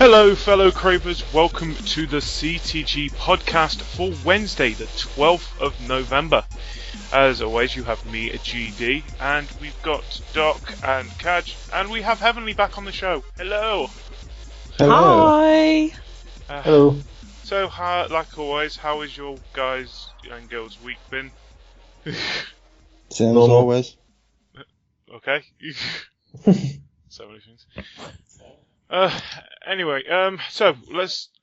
Hello, fellow Cravers. Welcome to the CTG Podcast for Wednesday, the 12th of November. As always, you have me, GD, and we've got Doc and Cajr, and we have Heavenly back on the show. Hello. Hello. Hi. Hello. So, like always, how has your guys and girls' week been? Same as always. Okay. So many things. Anyway, so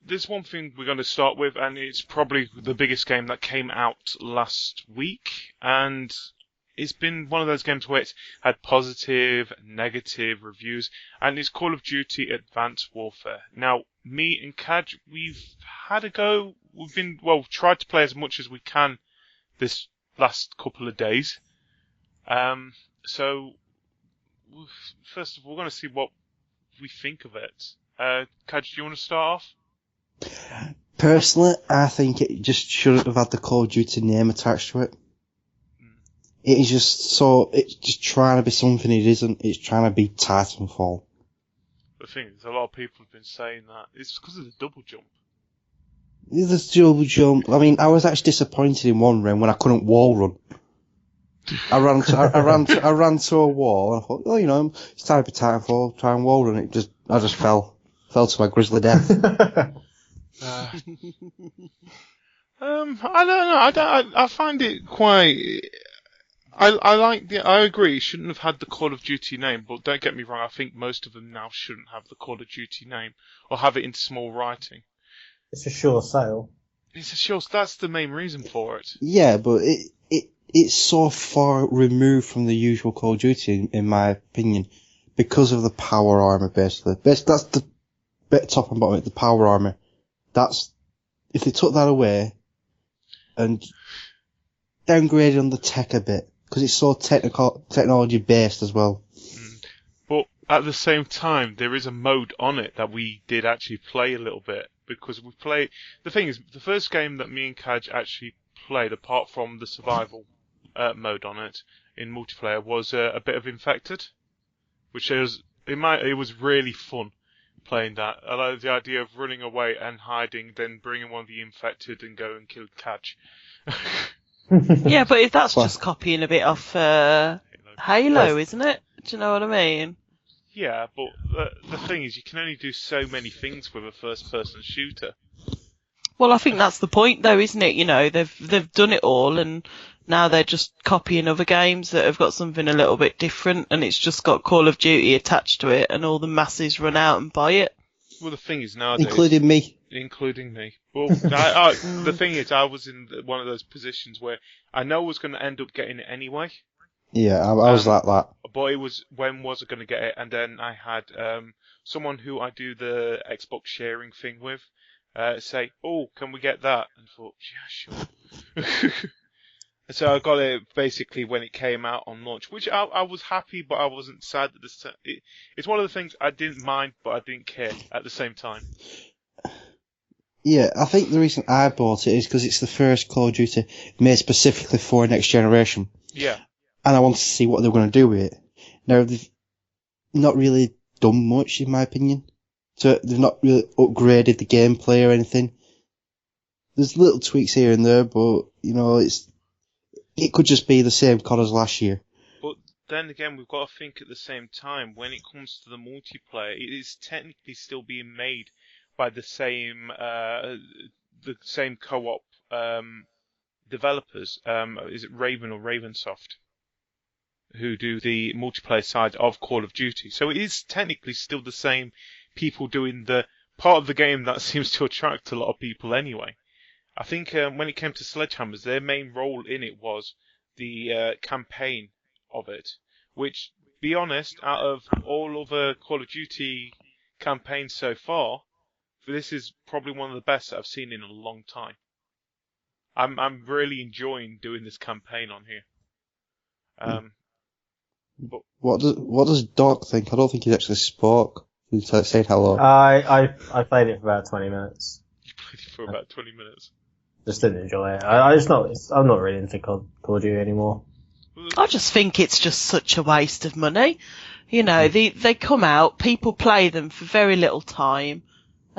there's one thing we're going to start with, and it's probably the biggest game that came out last week, and it's been one of those games where it's had positive, negative reviews, and it's Call of Duty Advanced Warfare. Now, me and Cajr, we've had a go. We've tried to play as much as we can this last couple of days. So, first of all, we're going to see what we think of it. Cajr, do you want to start off? Personally, I think it just shouldn't have had the Call of Duty name attached to it. It is it's just trying to be something it isn't. It's trying to be Titanfall. The thing is, a lot of people have been saying that. It's because of the double jump. The double jump. I mean, I was actually disappointed in one round when I couldn't wall run. I ran to a wall and I thought, it's time for Titanfall, try and wall run. I just fell to my grisly death. I don't know. I find it quite. I agree. It shouldn't have had the Call of Duty name, but don't get me wrong. I think most of them now shouldn't have the Call of Duty name or have it in small writing. It's a sure sale. That's the main reason for it. Yeah, but it's so far removed from the usual Call of Duty, in my opinion, because of the power armor, basically. That's the bit top and bottom, the power armor. If they took that away and downgraded on the tech a bit, because it's so technology based as well. But at the same time, there is a mode on it that we did actually play a little bit, because the thing is, the first game that me and Cajr actually played, apart from the survival mode on it in multiplayer, was a bit of Infected, which it was really fun playing that. I like the idea of running away and hiding, then bringing one of the Infected and go and kill Cajr. Yeah, but if that's just copying a bit off Halo, isn't it? Do you know what I mean? Yeah, but the thing is, you can only do so many things with a first-person shooter. Well, I think that's the point, though, isn't it? They've done it all, and now they're just copying other games that have got something a little bit different, and it's just got Call of Duty attached to it, and all the masses run out and buy it. Well, the thing is nowadays... Including me. Well, the thing is, I was in one of those positions where I know I was going to end up getting it anyway. Yeah, I was like that. But it was, when was I going to get it? And then I had someone who I do the Xbox sharing thing with say, "Oh, can we get that?" And I thought, yeah, sure. So I got it basically when it came out on launch, which I was happy, but I wasn't sad at the same. It's one of the things I didn't mind, but I didn't care at the same time. Yeah, I think the reason I bought it is because it's the first Call of Duty made specifically for next generation. Yeah. And I wanted to see what they were going to do with it. Now, they've not really done much, in my opinion. So they've not really upgraded the gameplay or anything. There's little tweaks here and there, but, it could just be the same COD as last year. But then again, we've got to think at the same time, when it comes to the multiplayer, it is technically still being made by the same co-op developers. Is it Raven or Ravensoft, who do the multiplayer side of Call of Duty? So it is technically still the same people doing the part of the game that seems to attract a lot of people anyway. I think when it came to Sledgehammers, their main role in it was the campaign of it, which, be honest, out of all other Call of Duty campaigns so far, this is probably one of the best that I've seen in a long time. I'm really enjoying doing this campaign on here. But what does Doc think? I don't think he actually spoke. He said hello. I played it for about 20 minutes. You played it for about 20 minutes. Just didn't enjoy it. I'm not really into Call of Duty anymore. I just think it's just such a waste of money. They come out, people play them for very little time,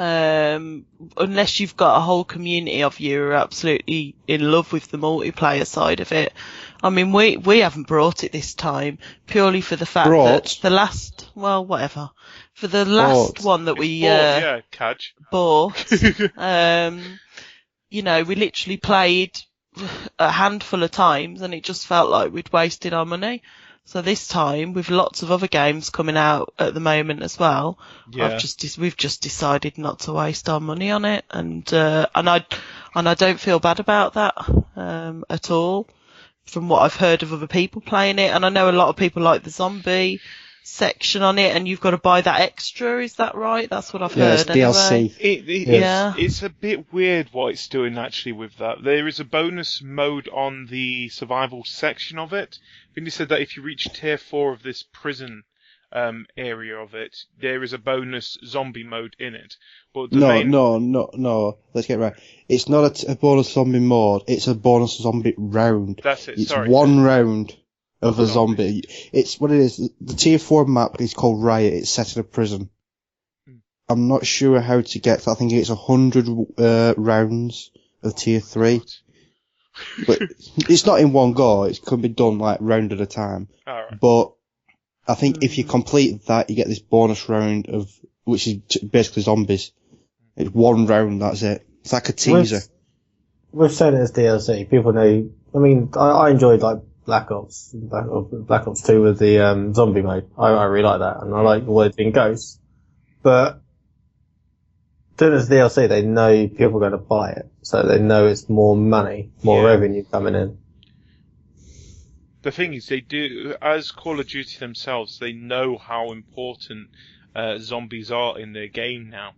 unless you've got a whole community of you who are absolutely in love with the multiplayer side of it. I mean, we haven't brought it this time purely for the fact that the last, well, whatever, for the last one that we Caj. bought, you know, we literally played a handful of times and it just felt like we'd wasted our money. So this time, with lots of other games coming out at the moment as well, we've just decided not to waste our money on it, and I don't feel bad about that at all. From what I've heard of other people playing it, and I know a lot of people like the zombie section on it, and you've got to buy that extra. Is that right? That's what I've heard. It's DLC. It's a bit weird what it's doing actually with that. There is a bonus mode on the survival section of it. I think they said that if you reach tier 4 of this prison area of it, there is a bonus zombie mode in it. But no. Let's get it right. It's not a bonus zombie mode. It's a bonus zombie round. That's it. It's one round of a zombie. It's what it is. The tier 4 map is called Riot. It's set in a prison. I'm not sure how to get that. I think it's 100 rounds of tier 3. But it's not in one go. It can be done like round at a time. Right. But I think if you complete that, you get this bonus round of, which is basically zombies. It's one round, that's it. It's like a teaser. We've said it as DLC. People know. I mean, I enjoyed like Black Ops 2 with the zombie mode. I really like that, and I like the way it's been Ghosts. But doing it as DLC, they know people are going to buy it, so they know it's more money, more revenue coming in. The thing is, they do, as Call of Duty themselves, they know how important zombies are in their game now.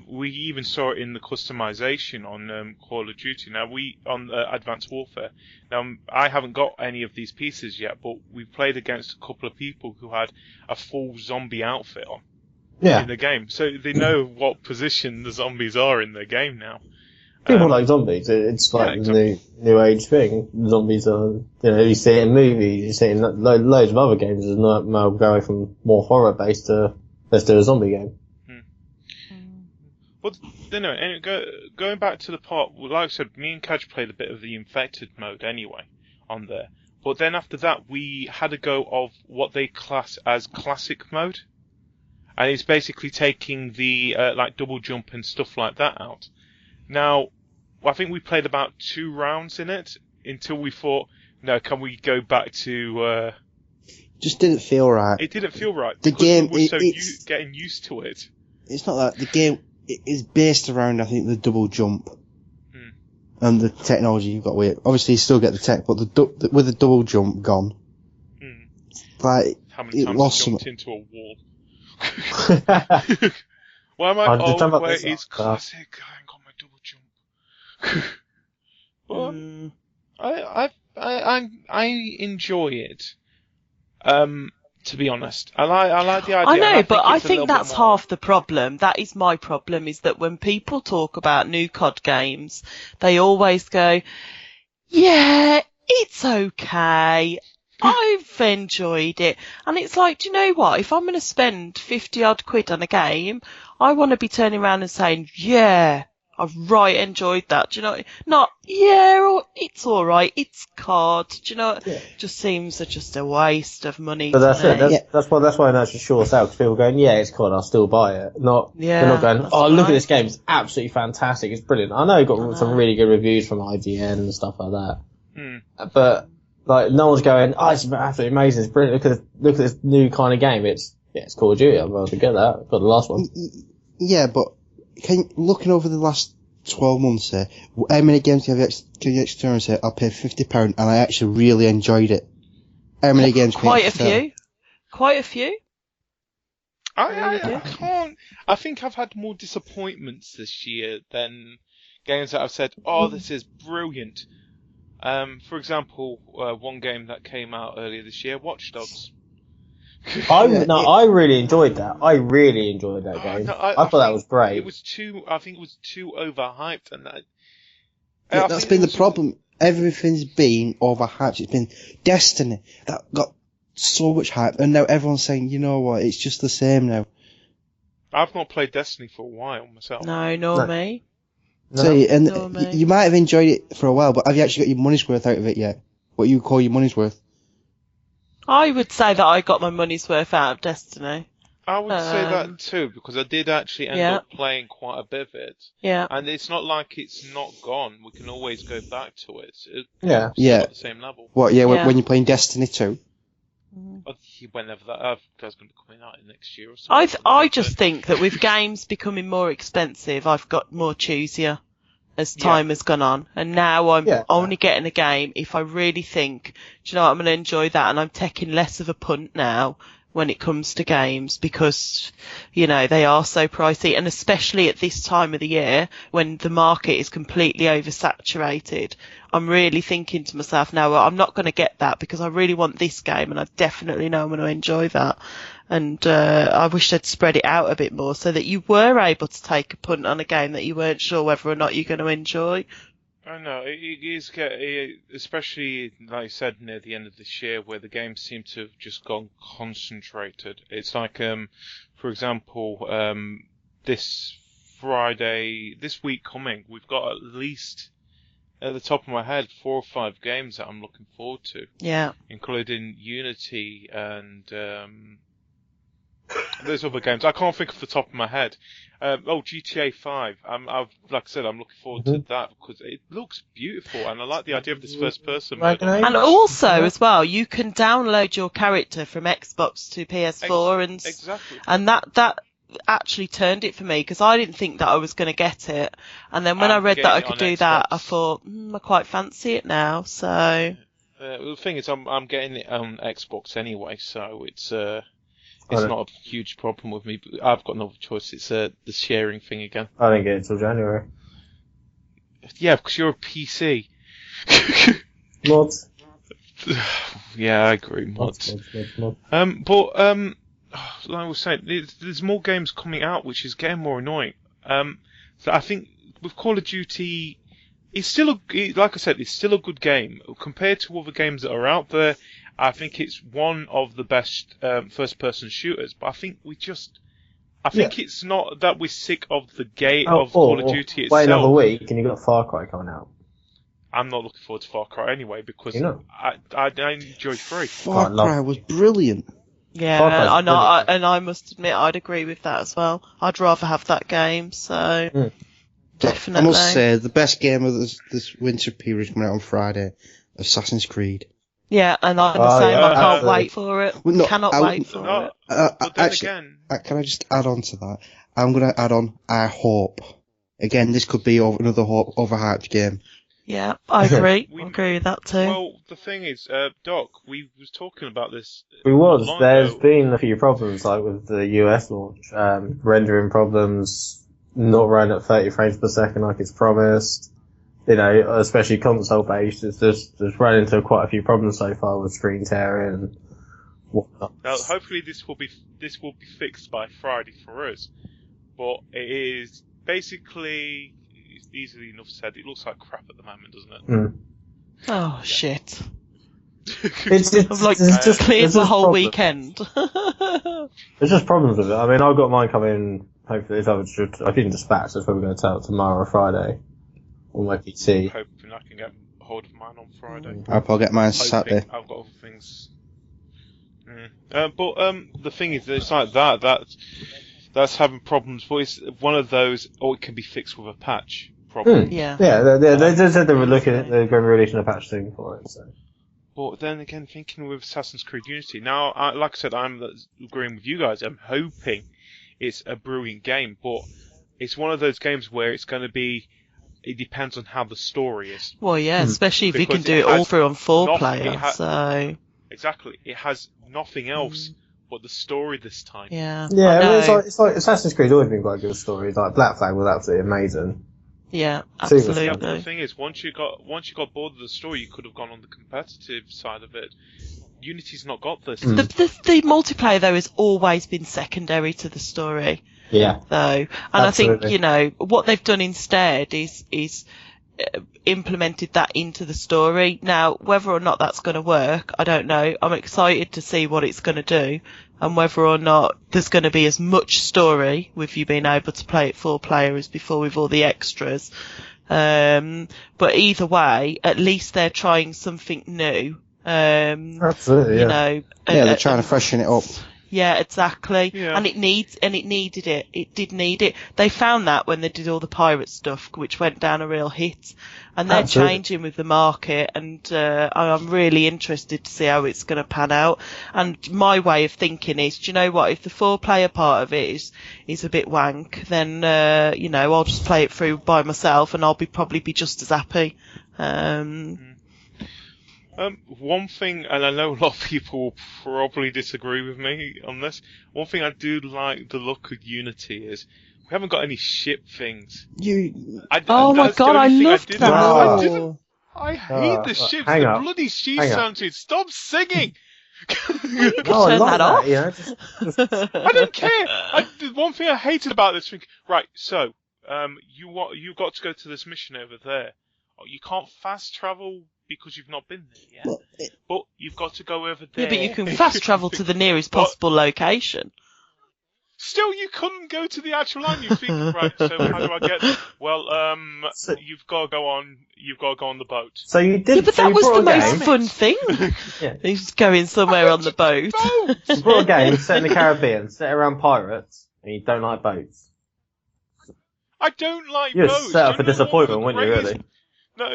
We even saw it in the customization on Call of Duty. Now, on Advanced Warfare. Now, I haven't got any of these pieces yet, but we played against a couple of people who had a full zombie outfit on in the game. So they know what position the zombies are in their game now. People like zombies. It's like the new age thing. Zombies are, you see it in movies, you see it in loads of other games. There's no going from more horror based to let's do a zombie game. Well, anyway, going back to the part, like I said, me and Caj played a bit of the infected mode anyway on there. But then after that, we had a go of what they class as classic mode, and it's basically taking the like double jump and stuff like that out. Now, I think we played about 2 rounds in it until we thought, no, can we go back to? Just didn't feel right. It didn't feel right. The game, we were getting used to it. It's not that the game is based around, I think, the double jump and the technology you've got with it. Obviously, you still get the tech, but with the double jump gone, like how many times lost I jumped into a wall? Why am I? Where is classic? I ain't got my double jump. Well, I enjoy it. To be honest, I like the idea. I know, but I think that's half the problem. That is my problem, is that when people talk about new COD games, they always go, yeah, it's okay. I've enjoyed it. And it's like, do you know what? If I'm going to spend 50 odd quid on a game, I want to be turning around and saying, yeah, I've right enjoyed that. Do you know? Not, yeah, it's alright, it's COD. Do you know? Yeah. Just seems just a waste of money. But that's it. That's why that's a short sale, because people are going, yeah, it's COD, I'll still buy it. They're not going, oh, look at this game, it's absolutely fantastic, it's brilliant. I know it got some really good reviews from IGN and stuff like that. But, like, no one's going, oh, it's absolutely amazing, it's brilliant, look at this new kind of game. It's Call of Duty, I'm able to get that. I've got the last one. Yeah, but looking over the last 12 months here, how many games can you externally and say, I'll pay £50 and I actually really enjoyed it? How many games can Quite a few. I can't. I think I've had more disappointments this year than games that I've said, oh, this is brilliant. For example, one game that came out earlier this year, Watch Dogs. I really enjoyed that. I really enjoyed that game. I thought that was great. I think it was too overhyped, and that's been the problem. Everything's been overhyped. It's been Destiny that got so much hype, and now everyone's saying, you know what, it's just the same now. I've not played Destiny for a while myself. No, nor me. No. So, and nor me. you might have enjoyed it for a while, but have you actually got your money's worth out of it yet? What you call your money's worth? I would say that I got my money's worth out of Destiny. I would say that too, because I did actually end up playing quite a bit of it. Yeah. And it's not like it's not gone. We can always go back to it. It's at the same level. What, when you're playing Destiny 2? Whenever that's going to be coming out next year or something. I just think that with games becoming more expensive, I've got more choosier as time has gone on. And now I'm only getting a game if I really think, do you know what, I'm going to enjoy that, and I'm taking less of a punt now when it comes to games because, you know, they are so pricey, and especially at this time of the year when the market is completely oversaturated, I'm really thinking to myself now, well, I'm not going to get that because I really want this game and I definitely know I'm going to enjoy that. And I wish they'd spread it out a bit more so that you were able to take a punt on a game that you weren't sure whether or not you're going to enjoy. I know, it is, especially, like you said, near the end of this year, where the games seem to have just gone concentrated. It's like, for example, this week coming, we've got at least, at the top of my head, 4 or 5 games that I'm looking forward to. Yeah. Including Unity and, there's other games. I can't think off the top of my head. GTA 5. Like I said, I'm looking forward to that because it looks beautiful and I like the idea of this first person mode. And also, as well, you can download your character from Xbox to PS4 and that actually turned it for me because I didn't think that I was going to get it. And then when I read that I could do that, I thought, I quite fancy it now. So the thing is, I'm getting it on Xbox anyway, so it's not a huge problem with me. But I've got no choice. It's the sharing thing again. I didn't get it until January. Yeah, because you're a PC. Mods. Yeah, I agree. Mods. But like I was saying, there's more games coming out, which is getting more annoying. So I think with Call of Duty, it's still like I said, it's still a good game compared to other games that are out there. I think it's one of the best first-person shooters, but I think it's not that we're sick of the game of Call of Duty itself. Wait another week and you've got Far Cry coming out. I'm not looking forward to Far Cry anyway because I enjoy 3. Far Cry was brilliant. Yeah, and I must admit I'd agree with that as well. I'd rather have that game, so definitely. I must say the best game of this winter period coming out on Friday, Assassin's Creed. Yeah, and I'm the same. I can't wait for it. Well, cannot wait for it. But then actually, again, can I just add on to that? I'm going to add on, I hope. Again, this could be another overhyped game. Yeah, I agree. I agree with that too. Well, the thing is, Doc, we was talking about this. There's been a few problems, like with the US launch, rendering problems, not running at 30 frames per second like it's promised. You know, especially console based, it's just run into quite a few problems so far with screen tearing and whatnot. Now, hopefully this will be fixed by Friday for us, but it is basically easily enough said. It looks like crap at the moment, doesn't it? Mm. Oh shit! It's just cleared the whole weekend. There's just problems with it. I mean, I've got mine coming. Hopefully, I didn't dispatch. That's probably going to tell tomorrow or Friday. On my PC. I'm hoping I can get hold of mine on Friday. I'll probably get mine Saturday. I've got other things. But the thing is, it's like that's having problems. But it's one of those, or it can be fixed with a patch problem. Yeah. Yeah, they just said they're going to release a patch soon for it. So. But then again, thinking with Assassin's Creed Unity, now, like I said, I'm agreeing with you guys. I'm hoping it's a brilliant game, but it's one of those games where it's going to be. It depends on how the story is. Well, yeah, especially if you can do it all through on 4 player. So exactly, it has nothing else but the story this time. Yeah, yeah. I mean, it's like Assassin's Creed's always been quite good stories. Like Black Flag was absolutely amazing. Yeah, absolutely. Yeah, but the thing is, once you got bored of the story, you could have gone on the competitive side of it. Unity's not got this. The multiplayer though has always been secondary to the story. Yeah. Though, and absolutely. I think, you know, what they've done instead is implemented that into the story. Now, whether or not that's going to work, I don't know. I'm excited to see what it's going to do, and whether or not there's going to be as much story with you being able to play it 4-player as before with all the extras. But either way, at least they're trying something new. Absolutely, you know, they're trying to freshen it up. Yeah, exactly. Yeah. And it needed it. It did need it. They found that when they did all the pirate stuff, which went down a real hit. And they're changing with the market, and I'm really interested to see how it's going to pan out. And my way of thinking is, do you know what? If the 4-player part of it is a bit wank, then you know, I'll just play it through by myself, and I'll probably be just as happy. One thing, and I know a lot of people will probably disagree with me on this, one thing I do like the look of Unity is we haven't got any ship things. Oh my god, I loved that. I hate the ships, the bloody sheep sounded. Stop singing! You can turn that off. You know, I don't care. The one thing I hated about this thing, right, so, you've got to go to this mission over there. You can't fast travel because you've not been there yet. But you've got to go over there. Yeah, but you can fast travel to the nearest possible location. Still, you couldn't go to the actual line. You think, right? So how do I get there? Well, you've got to go on the boat. So you did. Yeah, but that was the most fun thing. Yeah. He's going somewhere on the boat. You brought a game set in the Caribbean, set around pirates, and you don't like boats. I don't like You're boats. set up for disappointment, weren't you? Really? No,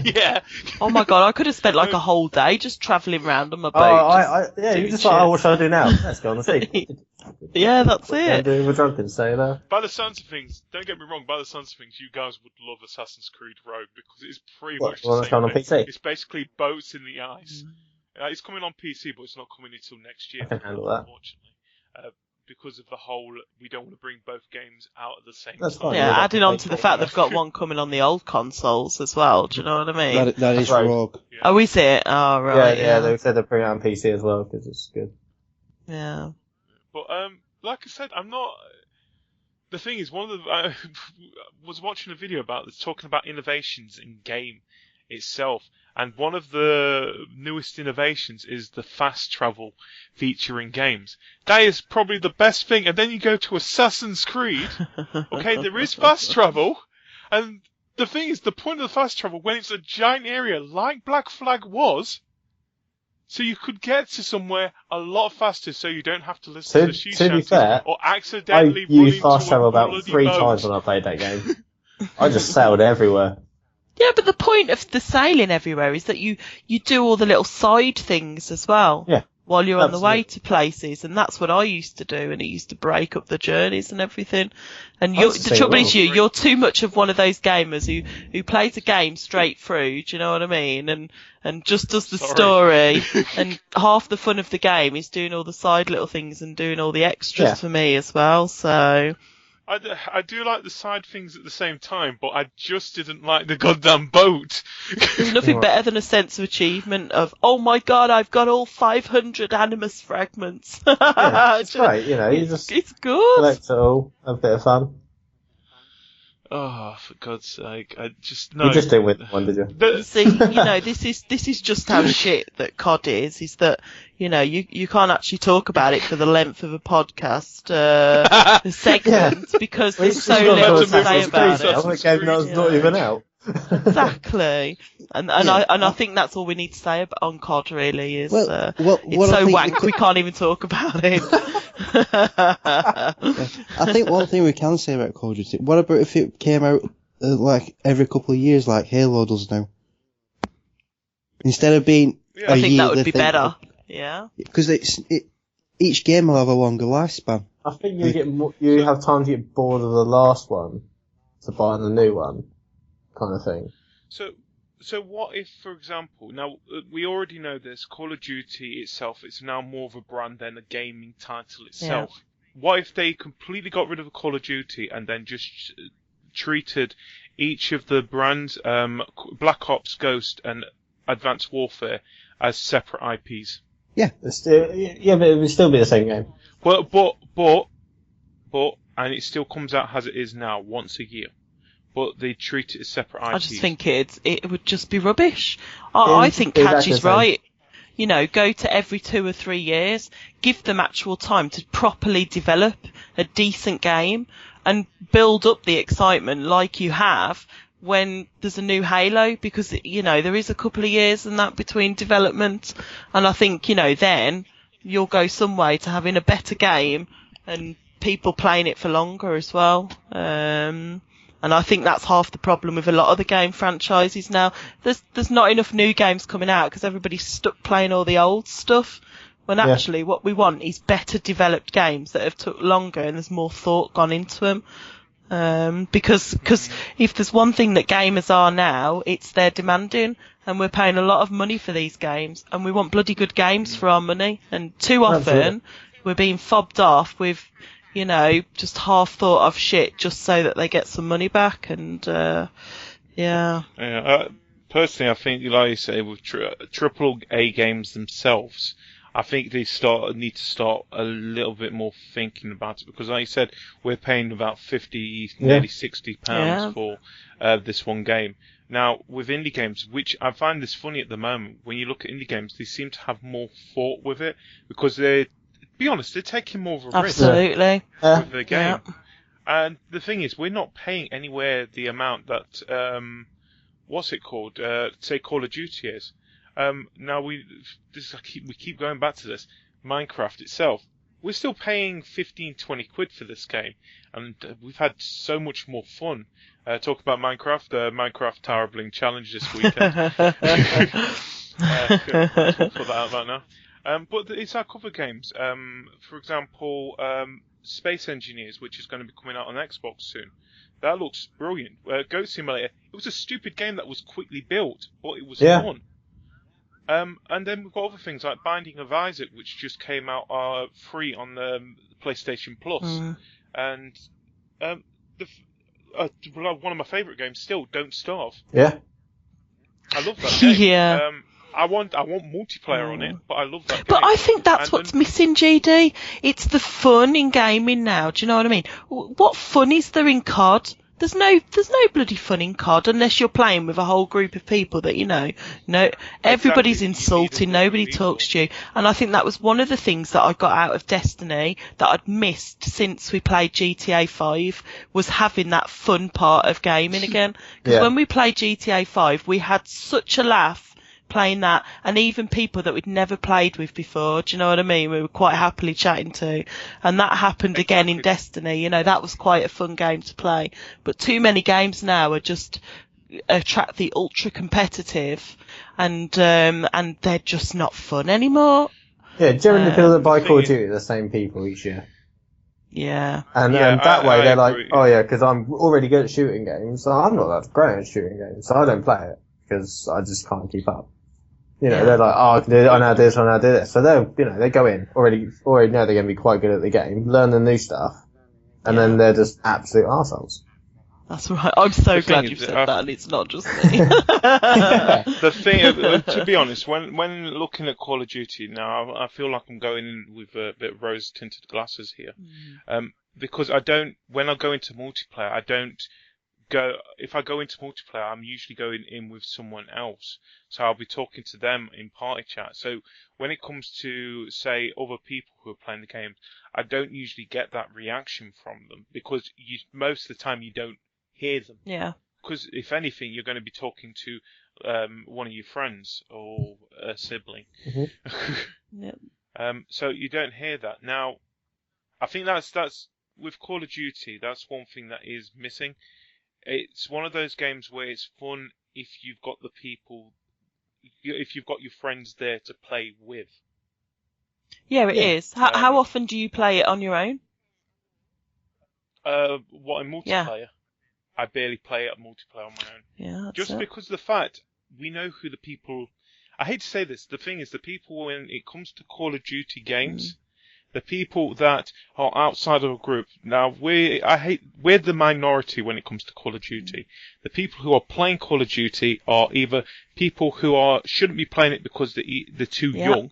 yeah. Oh my god, I could have spent like a whole day just travelling around on my boat. You just like, what should I do now? Let's go on the sea. Yeah, that's it. We're drunken, so there. By the sounds of things, don't get me wrong, by the sounds of things, you guys would love Assassin's Creed Rogue because it's pretty much the same. On PC? It's basically boats in the ice. It's coming on PC, but it's not coming until next year. I can handle that. Unfortunately. Because of the whole, we don't want to bring both games out at the same That's time. fine. Yeah, adding on to the fact they've got one coming on the old consoles as well, do you know what I mean? That is Rogue. Yeah. Oh, is it? Oh, right. Yeah, they said they're bringing it on PC as well, because it's good. Yeah. But, like I said, I'm not... The thing is, I was watching a video about this, talking about innovations in game itself, and one of the newest innovations is the fast travel feature in games. That is probably the best thing, and then you go to Assassin's Creed, okay, there is fast travel, and the thing is, the point of the fast travel, when it's a giant area like Black Flag was, so you could get to somewhere a lot faster, so you don't have to listen to the sheep To be fair, or accidentally I used fast travel about 3 times when I played that game. I just sailed everywhere. Yeah, but the point of the sailing everywhere is that you do all the little side things as well. Yeah. While you're on the way to places, and that's what I used to do, and it used to break up the journeys and everything. And the trouble is you're too much of one of those gamers who plays a game straight through, do you know what I mean? And just does the story, and half the fun of the game is doing all the side little things and doing all the extras for me as well, so... I do like the side things at the same time, but I just didn't like the goddamn boat. There's nothing better than a sense of achievement of, oh my god, I've got all 500 Animus fragments. Yeah, it's great, you know, it's good. Collect it all, have a bit of fun. Oh, for God's sake! You just didn't win one, did you? See, you know, this is just how shit that COD is that, you know, you can't actually talk about it for the length of a podcast segment because there's so little to say about it. I'm a game that was not even out. Exactly, and I think that's all we need to say on COD really is it's so wank we can't even talk about it. I think one thing we can say about Call of Duty, what about if it came out like every couple of years like Halo does now? Instead of being a I think year, that would be better. Yeah. Because each game will have a longer lifespan. I think you have time to get bored of the last one to buy the new one, kind of thing. So what if, for example, now we already know this, Call of Duty itself is now more of a brand than a gaming title itself. Yeah. What if they completely got rid of Call of Duty and then just treated each of the brands, Black Ops, Ghost, and Advanced Warfare, as separate IPs? Yeah. But it would still be the same game. But, and it still comes out as it is now, once a year. But they treat it as separate IPs. I just think it would just be rubbish. I think Cajr's right. go to every 2 or 3 years, give them actual time to properly develop a decent game and build up the excitement like you have when there's a new Halo, because, there is a couple of years and that between development. And I think, then you'll go some way to having a better game and people playing it for longer as well. And I think that's half the problem with a lot of the game franchises now. There's not enough new games coming out because everybody's stuck playing all the old stuff. When actually what we want is better developed games that have took longer and there's more thought gone into them. Because if there's one thing that gamers are now, it's they're demanding, and we're paying a lot of money for these games, and we want bloody good games for our money. And too often we're being fobbed off with, just half thought of shit just so that they get some money back. And personally, I think, like you say, with triple A games themselves, I think they need to start a little bit more thinking about it, because, like you said, we're paying about 50, nearly £60 for this one game. Now, with indie games, which I find this funny at the moment, when you look at indie games, they seem to have more thought with it, because to be honest, they're taking more of a risk with the game. Yeah. And the thing is, we're not paying anywhere the amount that say Call of Duty is. Now we keep going back to this. Minecraft itself, we're still paying 15-20 quid for this game, and we've had so much more fun. Talk about Minecraft Tower Bling Challenge this weekend. Put that out right now. But it's like other games. For example, Space Engineers, which is going to be coming out on Xbox soon. That looks brilliant. Goat Simulator. It was a stupid game that was quickly built, but it was fun. And then we've got other things like Binding of Isaac, which just came out free on the PlayStation Plus. And one of my favourite games still, Don't Starve. Yeah. I love that game. Yeah. I want multiplayer on it, but I love that game. But I think that's what's missing, GD. It's the fun in gaming now. Do you know what I mean? What fun is there in COD? There's no bloody fun in COD unless you're playing with a whole group of people that everybody's insulting, nobody talks to you. And I think that was one of the things that I got out of Destiny that I'd missed since we played GTA 5, was having that fun part of gaming again. Because when we played GTA 5, we had such a laugh playing that, and even people that we'd never played with before, do you know what I mean? We were quite happily chatting to, and that happened again in Destiny. That was quite a fun game to play. But too many games now are just attract the ultra competitive, and they're just not fun anymore. Yeah, generally people that buy Call of Duty are the same people each year. Yeah. And that way they're like, because I'm already good at shooting games, so I'm not that great at shooting games, so I don't play it because I just can't keep up. They're like, I can do it, I know this, I know do this. So they go in, already know they're going to be quite good at the game, learn the new stuff, and then they're just absolute arseholes. That's right. I'm so glad you've said that, and it's not just me. The thing, to be honest, when looking at Call of Duty now, I feel like I'm going in with a bit of rose-tinted glasses here. Because when I go into multiplayer, if I go into multiplayer, I'm usually going in with someone else. So I'll be talking to them in party chat. So when it comes to, say, other people who are playing the game, I don't usually get that reaction from them, because most of the time you don't hear them. Yeah. Because if anything, you're going to be talking to one of your friends or a sibling. Yep. So you don't hear that. Now, I think that's with Call of Duty, that's one thing that is missing. It's one of those games where it's fun if you've got your friends there to play with. Yeah, it is. How often do you play it on your own? What, in multiplayer? Yeah. I barely play it multiplayer on my own. Yeah, just because of the fact we know who the people. I hate to say this. The thing is, the people when it comes to Call of Duty games. The people that are outside of a group. Now, we're the minority when it comes to Call of Duty. The people who are playing Call of Duty are either people who shouldn't be playing it because they're too young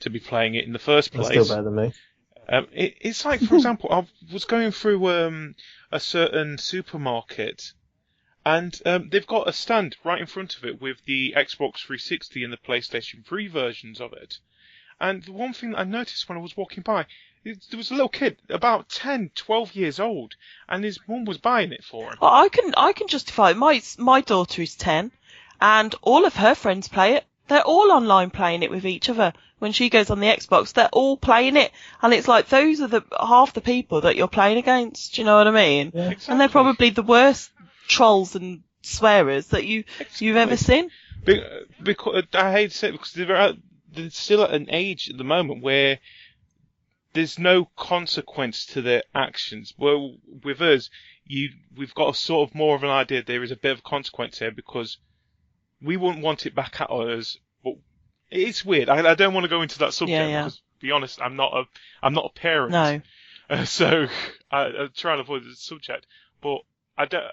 to be playing it in the first place. That's still better than me. It's like, for example, I was going through a certain supermarket, And they've got a stand right in front of it with the Xbox 360 and the PlayStation 3 versions of it. And the one thing that I noticed when I was walking by, there was a little kid, about 10, 12 years old, and his mum was buying it for him. Well, I can justify it. My daughter is 10, and all of her friends play it. They're all online playing it with each other. When she goes on the Xbox, they're all playing it, and it's like those are half the people that you're playing against. Do you know what I mean? Yeah. Exactly. And they're probably the worst trolls and swearers that you've ever seen. Because I hate to say it, because they're still at an age at the moment where there's no consequence to their actions. Well, with us, we've got a sort of more of an idea there is a bit of consequence here because we wouldn't want it back at us. But it's weird. I don't want to go into that subject because, to be honest, I'm not a parent. No. So I try and avoid the subject. But I don't.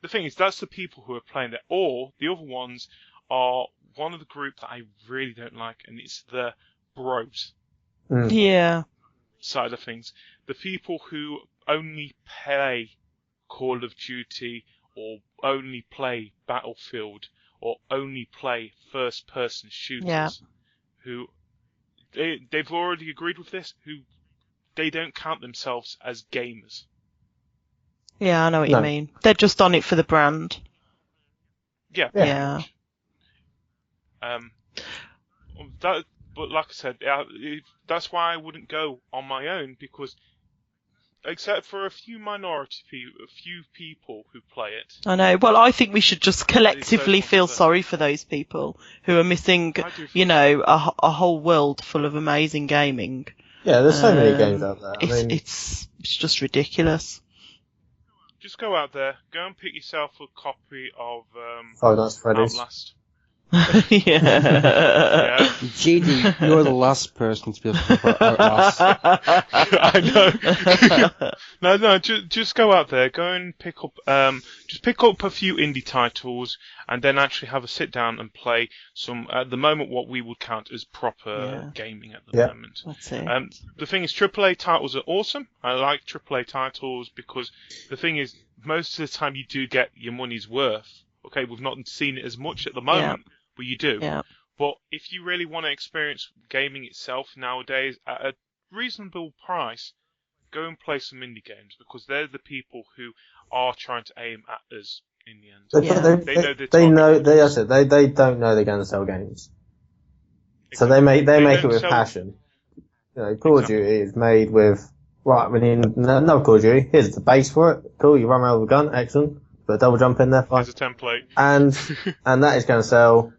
The thing is, that's the people who are playing it. Or the other ones are one of the group that I really don't like, and it's the bros. Yeah. Side of things. The people who only play Call of Duty or only play Battlefield or only play first-person shooters. Yeah. Who they've already agreed with this. Who they don't count themselves as gamers. Yeah, I know what you mean. They're just on it for the brand. Yeah. Yeah. But like I said, that's why I wouldn't go on my own because, except for a few people who play it. I know. Well, I think we should just collectively feel sorry for those people who are missing, a whole world full of amazing gaming. Yeah, there's so many games out there. It's just ridiculous. Just go out there, go and pick yourself a copy of Five Nights at Freddy's. Outlast. Yeah. GD, you're the last person to be able to talk about Outlast. I know. No, just go out there, go and pick up a few indie titles, and then actually have a sit down and play some. At the moment, what we would count as proper gaming at the moment. That's it. The thing is, AAA titles are awesome. I like AAA titles because the thing is, most of the time you do get your money's worth. Okay, we've not seen it as much at the moment. But you do. Yeah. But if you really want to experience gaming itself nowadays at a reasonable price, go and play some indie games because they're the people who are trying to aim at us in the end. They don't know they're going to sell games. Exactly. So they make it with passion. Call of Duty is made with we need another Call of Duty. Here's the base for it. Cool, you run around with a gun, excellent. Put a double jump in there, fine. Here's a template. And that is going to sell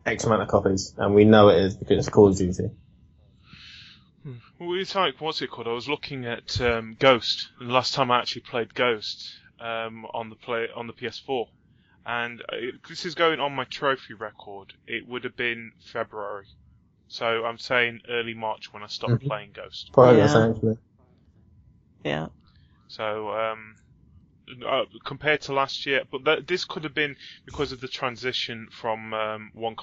X amount of copies, and we know it is because it's Call of Duty. Well, it's like, what's it called? I was looking at Ghost, and the last time I actually played Ghost on the PS4, and this is going on my trophy record. It would have been February, so I'm saying early March when I stopped playing Ghost. Probably the same for me. Yeah. So compared to last year, but this could have been because of the transition from one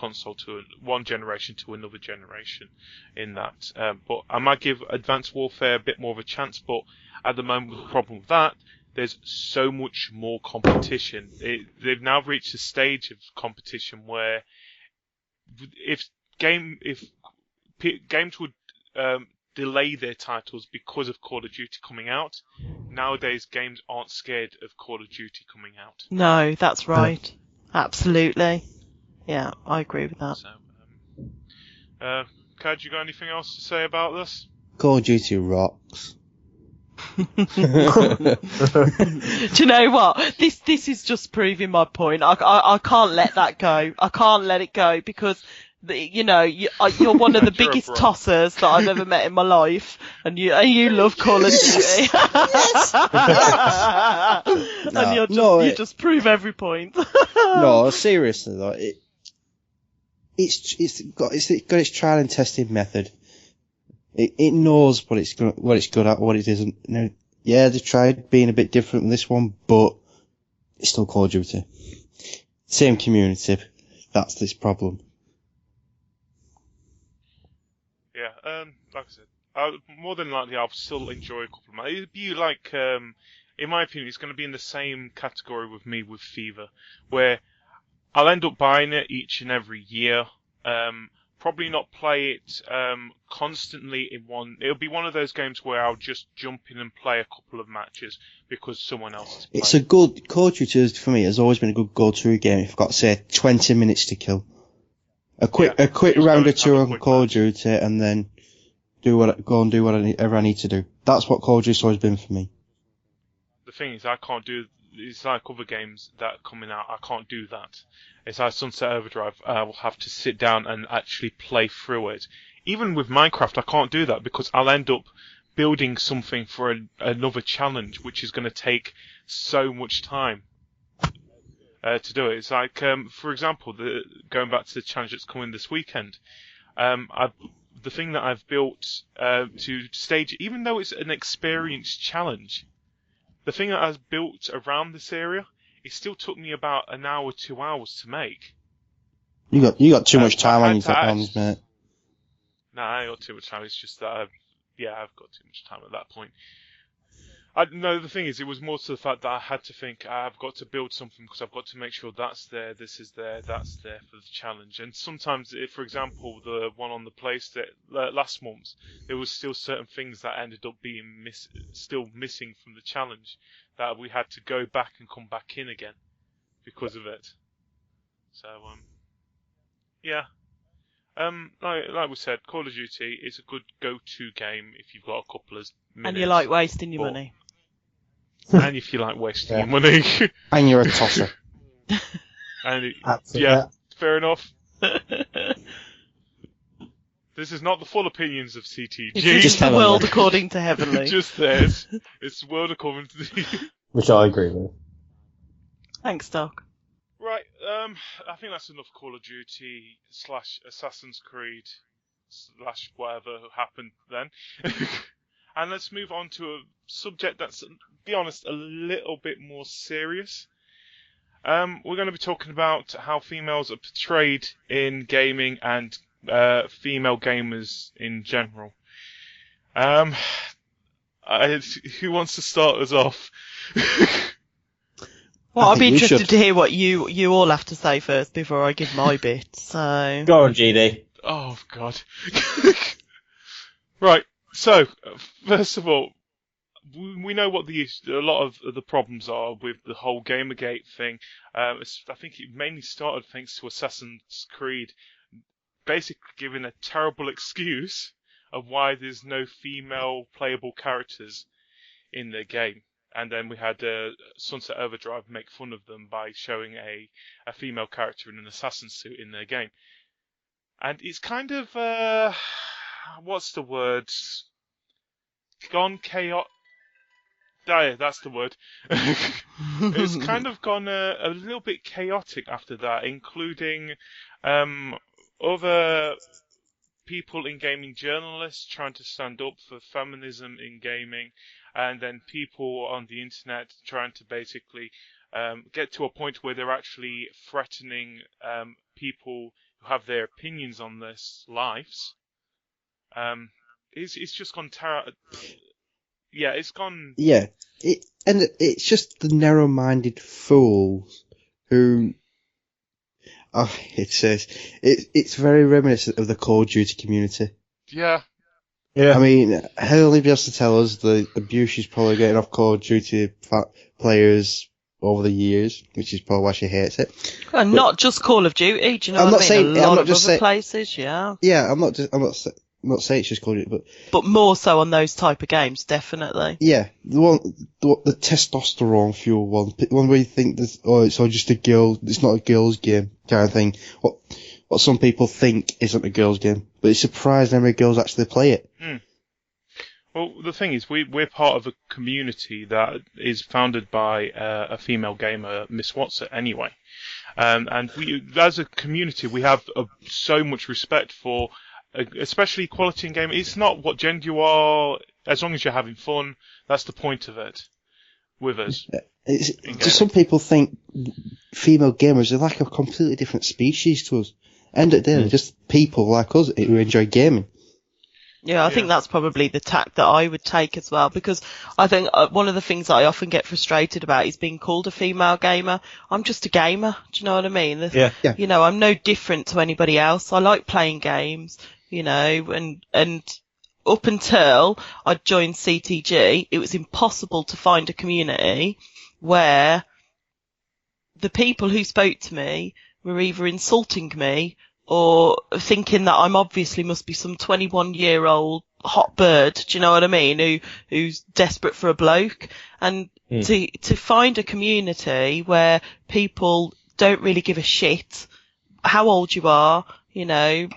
generation to another generation in that. But I might give Advanced Warfare a bit more of a chance, but at the moment the problem with that, there's so much more competition. They've now reached a stage of competition where if games would delay their titles because of Call of Duty coming out. Nowadays, games aren't scared of Call of Duty coming out. No, that's right. Absolutely. Yeah, I agree with that. So, Cajr, you got anything else to say about this? Call of Duty rocks. Do you know what? This is just proving my point. I can't let that go. I can't let it go because you're one of the biggest tossers that I've ever met in my life, and you love Call of Duty. And you just prove every point. No, seriously though, it's got its trial and testing method. It knows what it's good at, what it isn't. Yeah, they tried being a bit different with this one, but it's still Call of Duty. Same community. That's this problem. Yeah, like I said, more than likely I'll still enjoy a couple of months. It'd be like in my opinion, it's going to be in the same category with me with FIFA, where I'll end up buying it each and every year. Probably not play it constantly in one. It'll be one of those games where I'll just jump in and play a couple of matches because someone else is playing. It's a good Call of Duty for me. Has always been a good go-to game. If I've got, say, 20 minutes to kill, a quick round or two on Call of Duty, and then go and do whatever I need to do. That's what Call of Duty's always been for me. The thing is, I can't do. It's like other games that are coming out. I can't do that. It's like Sunset Overdrive. I will have to sit down and actually play through it. Even with Minecraft, I can't do that because I'll end up building something for another challenge, which is going to take so much time to do it. It's like, for example, going back to the challenge that's coming this weekend. The thing that I've built to stage, even though it's an experienced challenge, the thing that I've built around this area, it still took me about an hour, 2 hours to make. You got too much time on your hands, mate. No, I ain't got too much time. It's just that I've got too much time at that point. No, the thing is, it was more to the fact that I had to think I've got to build something because I've got to make sure that's there, this is there, that's there for the challenge. And sometimes, for example, the one on the place that last month, there was still certain things that ended up being still missing from the challenge that we had to go back and come back in again because of it. So, yeah. Like we said, Call of Duty is a good go-to game if you've got a couple of minutes. And you like wasting your money. And if you like wasting your money. And you're a tosser. Yeah, fair enough. This is not the full opinions of CTG. It's just the world according to Heavenly. Just theirs. It's the world according to the... Which I agree with. Thanks, Doc. Right, I think that's enough Call of Duty / Assassin's Creed / whatever happened then. And let's move on to a subject that's, to be honest, a little bit more serious. We're going to be talking about how females are portrayed in gaming and female gamers in general. Who wants to start us off? Well, I'd be interested to hear what you all have to say first before I give my bit. So go on, GD. Oh God. Right. So first of all, we know what a lot of the problems are with the whole Gamergate thing. I think it mainly started thanks to Assassin's Creed, basically giving a terrible excuse of why there's no female playable characters in the game. And then we had Sunset Overdrive make fun of them by showing a female character in an assassin suit in their game. And it's kind of, what's the word? Gone chaotic. Yeah, that's the word. It's kind of gone a little bit chaotic after that, including other people in gaming, journalists trying to stand up for feminism in gaming, and then people on the internet trying to basically get to a point where they're actually threatening people who have their opinions on this lives. It's just gone yeah, it's gone. Yeah, it's just the narrow-minded fools who. Oh, it's very reminiscent of the Call of Duty community. Yeah. I mean, Haley be able to tell us the abuse she's probably getting off Call of Duty players over the years, which is probably why she hates it. And not just Call of Duty, do you know what I mean? A lot of other places, yeah. Yeah, I'm not saying it's just Call of Duty, but more so on those type of games, definitely. Yeah, the testosterone fuel one where you think it's all just it's not a girls' game kind of thing. What some people think isn't a girls' game, but it's surprising how many girls actually play it. Mm. Well, the thing is, we're part of a community that is founded by a female gamer, Miss Watson, anyway. And we, as a community, we have so much respect for, especially equality in gaming. It's not what gender you are, as long as you're having fun. That's the point of it. With us. Some people think female gamers are like a completely different species to us. End of the day, they're just people like us who enjoy gaming. Yeah, I think that's probably the tack that I would take as well, because I think one of the things that I often get frustrated about is being called a female gamer. I'm just a gamer. Do you know what I mean? Yeah. You know, I'm no different to anybody else. I like playing games, you know, and up until I joined CTG, it was impossible to find a community where the people who spoke to me were either insulting me or thinking that I'm obviously must be some 21-year-old hot bird, do you know what I mean, who's desperate for a bloke. And to find a community where people don't really give a shit how old you are, you know,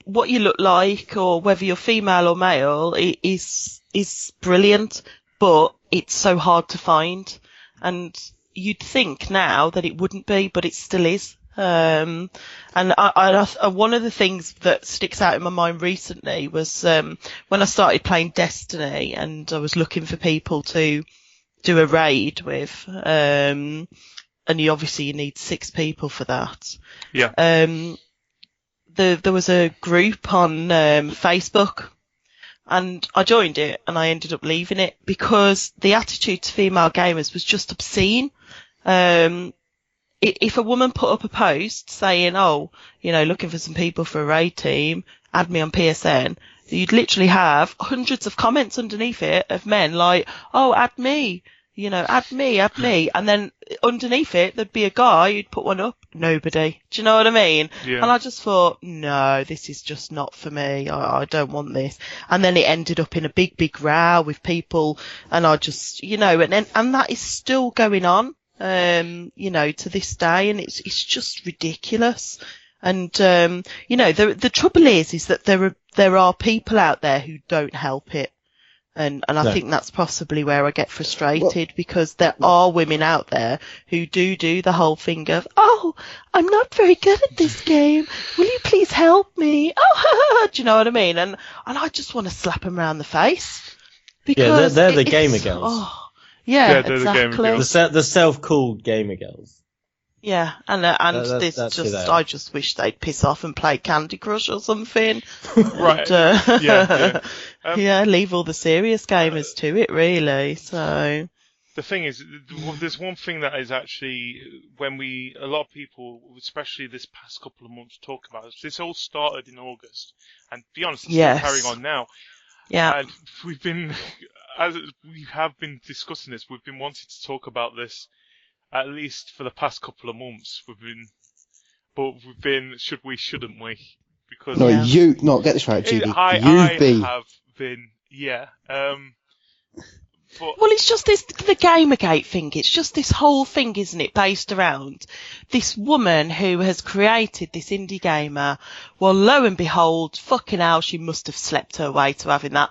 what you look like, or whether you're female or male, is brilliant, but it's so hard to find. And you'd think now that it wouldn't be, but it still is. And one of the things that sticks out in my mind recently was when I started playing Destiny and I was looking for people to do a raid with, and you need 6 people for that. Yeah. There was a group on Facebook, and I joined it and I ended up leaving it because the attitude to female gamers was just obscene. If a woman put up a post saying, oh, you know, looking for some people for a raid team, add me on PSN, you'd literally have hundreds of comments underneath it of men like, oh, add me, you know, add me. And then underneath it, there'd be a guy who'd put one up. Nobody. Do you know what I mean? Yeah. And I just thought, no, this is just not for me. I don't want this. And then it ended up in a big row with people. And I just, you know, and that is still going on. You know, to this day, and it's just ridiculous. And, you know, the trouble is that there are people out there who don't help it. And I think that's possibly where I get frustrated, because there are women out there who do the whole thing of, oh, I'm not very good at this game. Will you please help me? Oh, do you know what I mean? And I just want to slap them around the face. Because they're the gamer girls. Oh, yeah, they're exactly. The self-called gamer girls. Yeah, and that's who they are. I just wish they'd piss off and play Candy Crush or something. Right. And, yeah, leave all the serious gamers to it, really. So the thing is, there's one thing that is actually, when a lot of people, especially this past couple of months, talk about this. This all started in August, and to be honest, it's still carrying on now. Yeah. And as we have been discussing this, we've been wanting to talk about this at least for the past couple of months. We've been, should we, shouldn't we? Because get this right, Judy. I have been, yeah. Well, it's just the Gamergate thing. It's just this whole thing, isn't it, based around this woman who has created this indie gamer. Well, lo and behold, fucking hell, she must have slept her way to having that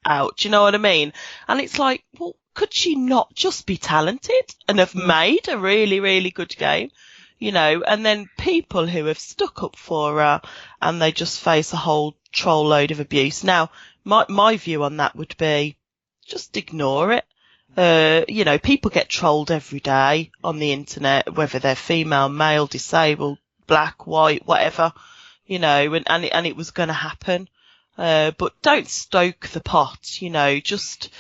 out. Do you know what I mean? And it's like, well, could she not just be talented and have made a really, really good game? You know, and then people who have stuck up for her and they just face a whole troll load of abuse. Now, my view on that would be, just ignore it. You know, people get trolled every day on the internet, whether they're female, male, disabled, black, white, whatever, you know, and it was going to happen. But don't stoke the pot, you know, just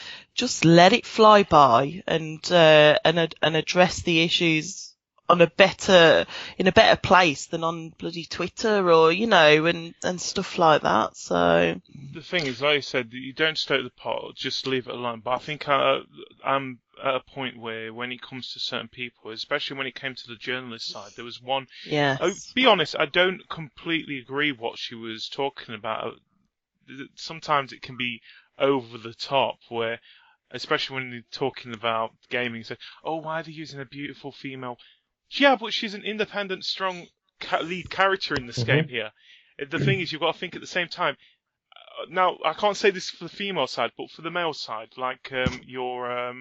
let it fly by and address the issues in a better place than on bloody Twitter or, you know, and stuff like that. So the thing is, like you said, you don't stoke the pot, just leave it alone. But I think I'm at a point where, when it comes to certain people, especially when it came to the journalist side, there was one. Yeah. Be honest, I don't completely agree what she was talking about. Sometimes it can be over the top, where, especially when you're talking about gaming, so, oh, why are they using a beautiful female? Yeah, but she's an independent, strong lead character in this game here. The thing is, you've got to think at the same time. Now, I can't say this for the female side, but for the male side, like your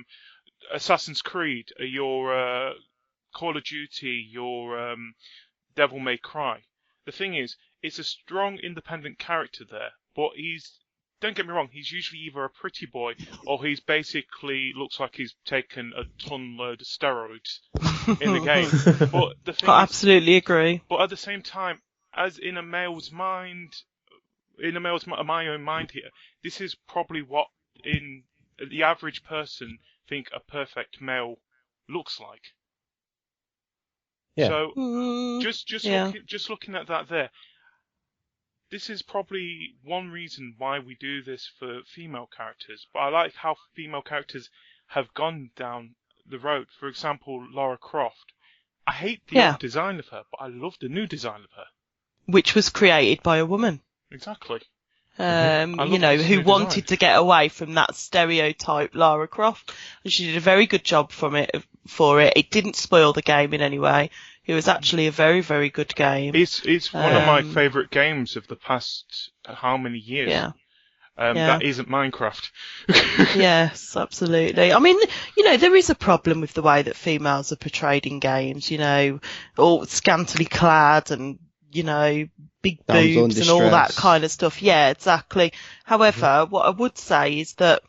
Assassin's Creed, your Call of Duty, your Devil May Cry. The thing is, it's a strong, independent character there, but don't get me wrong, he's usually either a pretty boy or he's basically looks like he's taken a ton load of steroids in the game. But the thing I absolutely agree. But at the same time, as in a male's mind, in my own mind here, this is probably what in the average person think a perfect male looks like. Yeah. So just looking at that there, this is probably one reason why we do this for female characters. But I like how female characters have gone down the road. For example, Lara Croft. I hate the old design of her, but I love the new design of her. Which was created by a woman. Exactly. Who wanted to get away from that stereotype Lara Croft. And she did a very good job for it. It didn't spoil the game in any way. It was actually a very, very good game. It's one of my favourite games of the past how many years? Yeah. That isn't Minecraft. Yes, absolutely. I mean, there is a problem with the way that females are portrayed in games, all scantily clad and, big boobs and all that kind of stuff. Yeah, exactly. However, what I would say is that,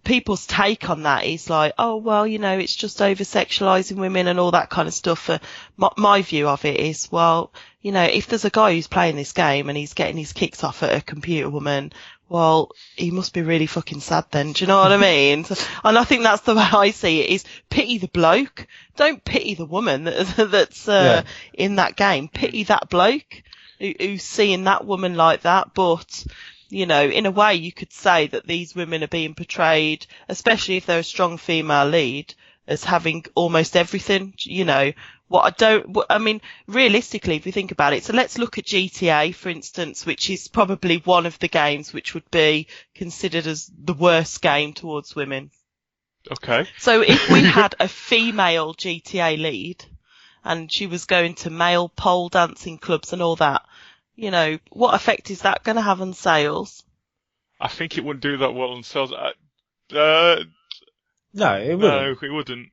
people's take on that is like, oh, well, it's just over-sexualising women and all that kind of stuff. My view of it is, well, if there's a guy who's playing this game and he's getting his kicks off at a computer woman, well, he must be really fucking sad then. Do you know what I mean? And I think that's the way I see it, is pity the bloke. Don't pity the woman that's in that game. Pity that bloke who's seeing that woman like that. But, in a way you could say that these women are being portrayed, especially if they're a strong female lead, as having almost everything, realistically, if you think about it, so let's look at GTA, for instance, which is probably one of the games which would be considered as the worst game towards women. Okay. So if we had a female GTA lead, and she was going to male pole dancing clubs and all that, what effect is that going to have on sales? I think it wouldn't do that well on sales. No, it wouldn't. No, it wouldn't.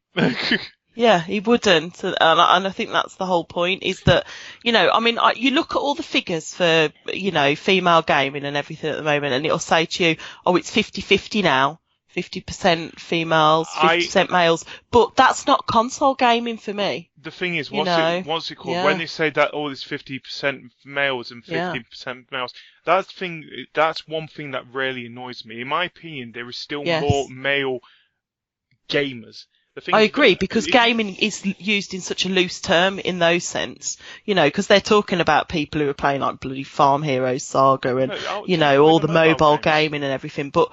Yeah, he wouldn't. And I think that's the whole point, is that, you look at all the figures for, female gaming and everything at the moment, and it'll say to you, oh, it's 50-50 now. 50% females, 50% males. But that's not console gaming for me. The thing is, what's it called? Yeah. When they say that, oh, there's 50% males and 50% males, that's one thing that really annoys me. In my opinion, there is still more male gamers. I agree, because gaming is used in such a loose term in those sense, because they're talking about people who are playing like bloody Farm Heroes Saga and, all the mobile gaming and everything. But,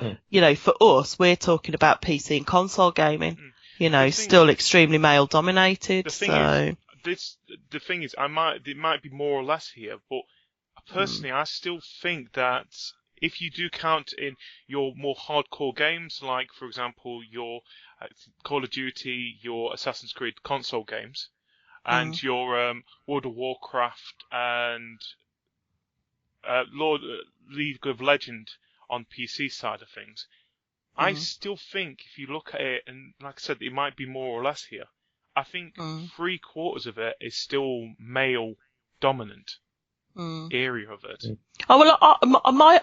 for us, we're talking about PC and console gaming, still extremely male dominated. The thing is, it might be more or less here, but personally, I still think that if you do count in your more hardcore games, like, for example, your Call of Duty, your Assassin's Creed console games, and your World of Warcraft and League of Legends on PC side of things, I still think if you look at it, and like I said, it might be more or less here, I think 3/4 of it is still male dominant area of it. Oh, well,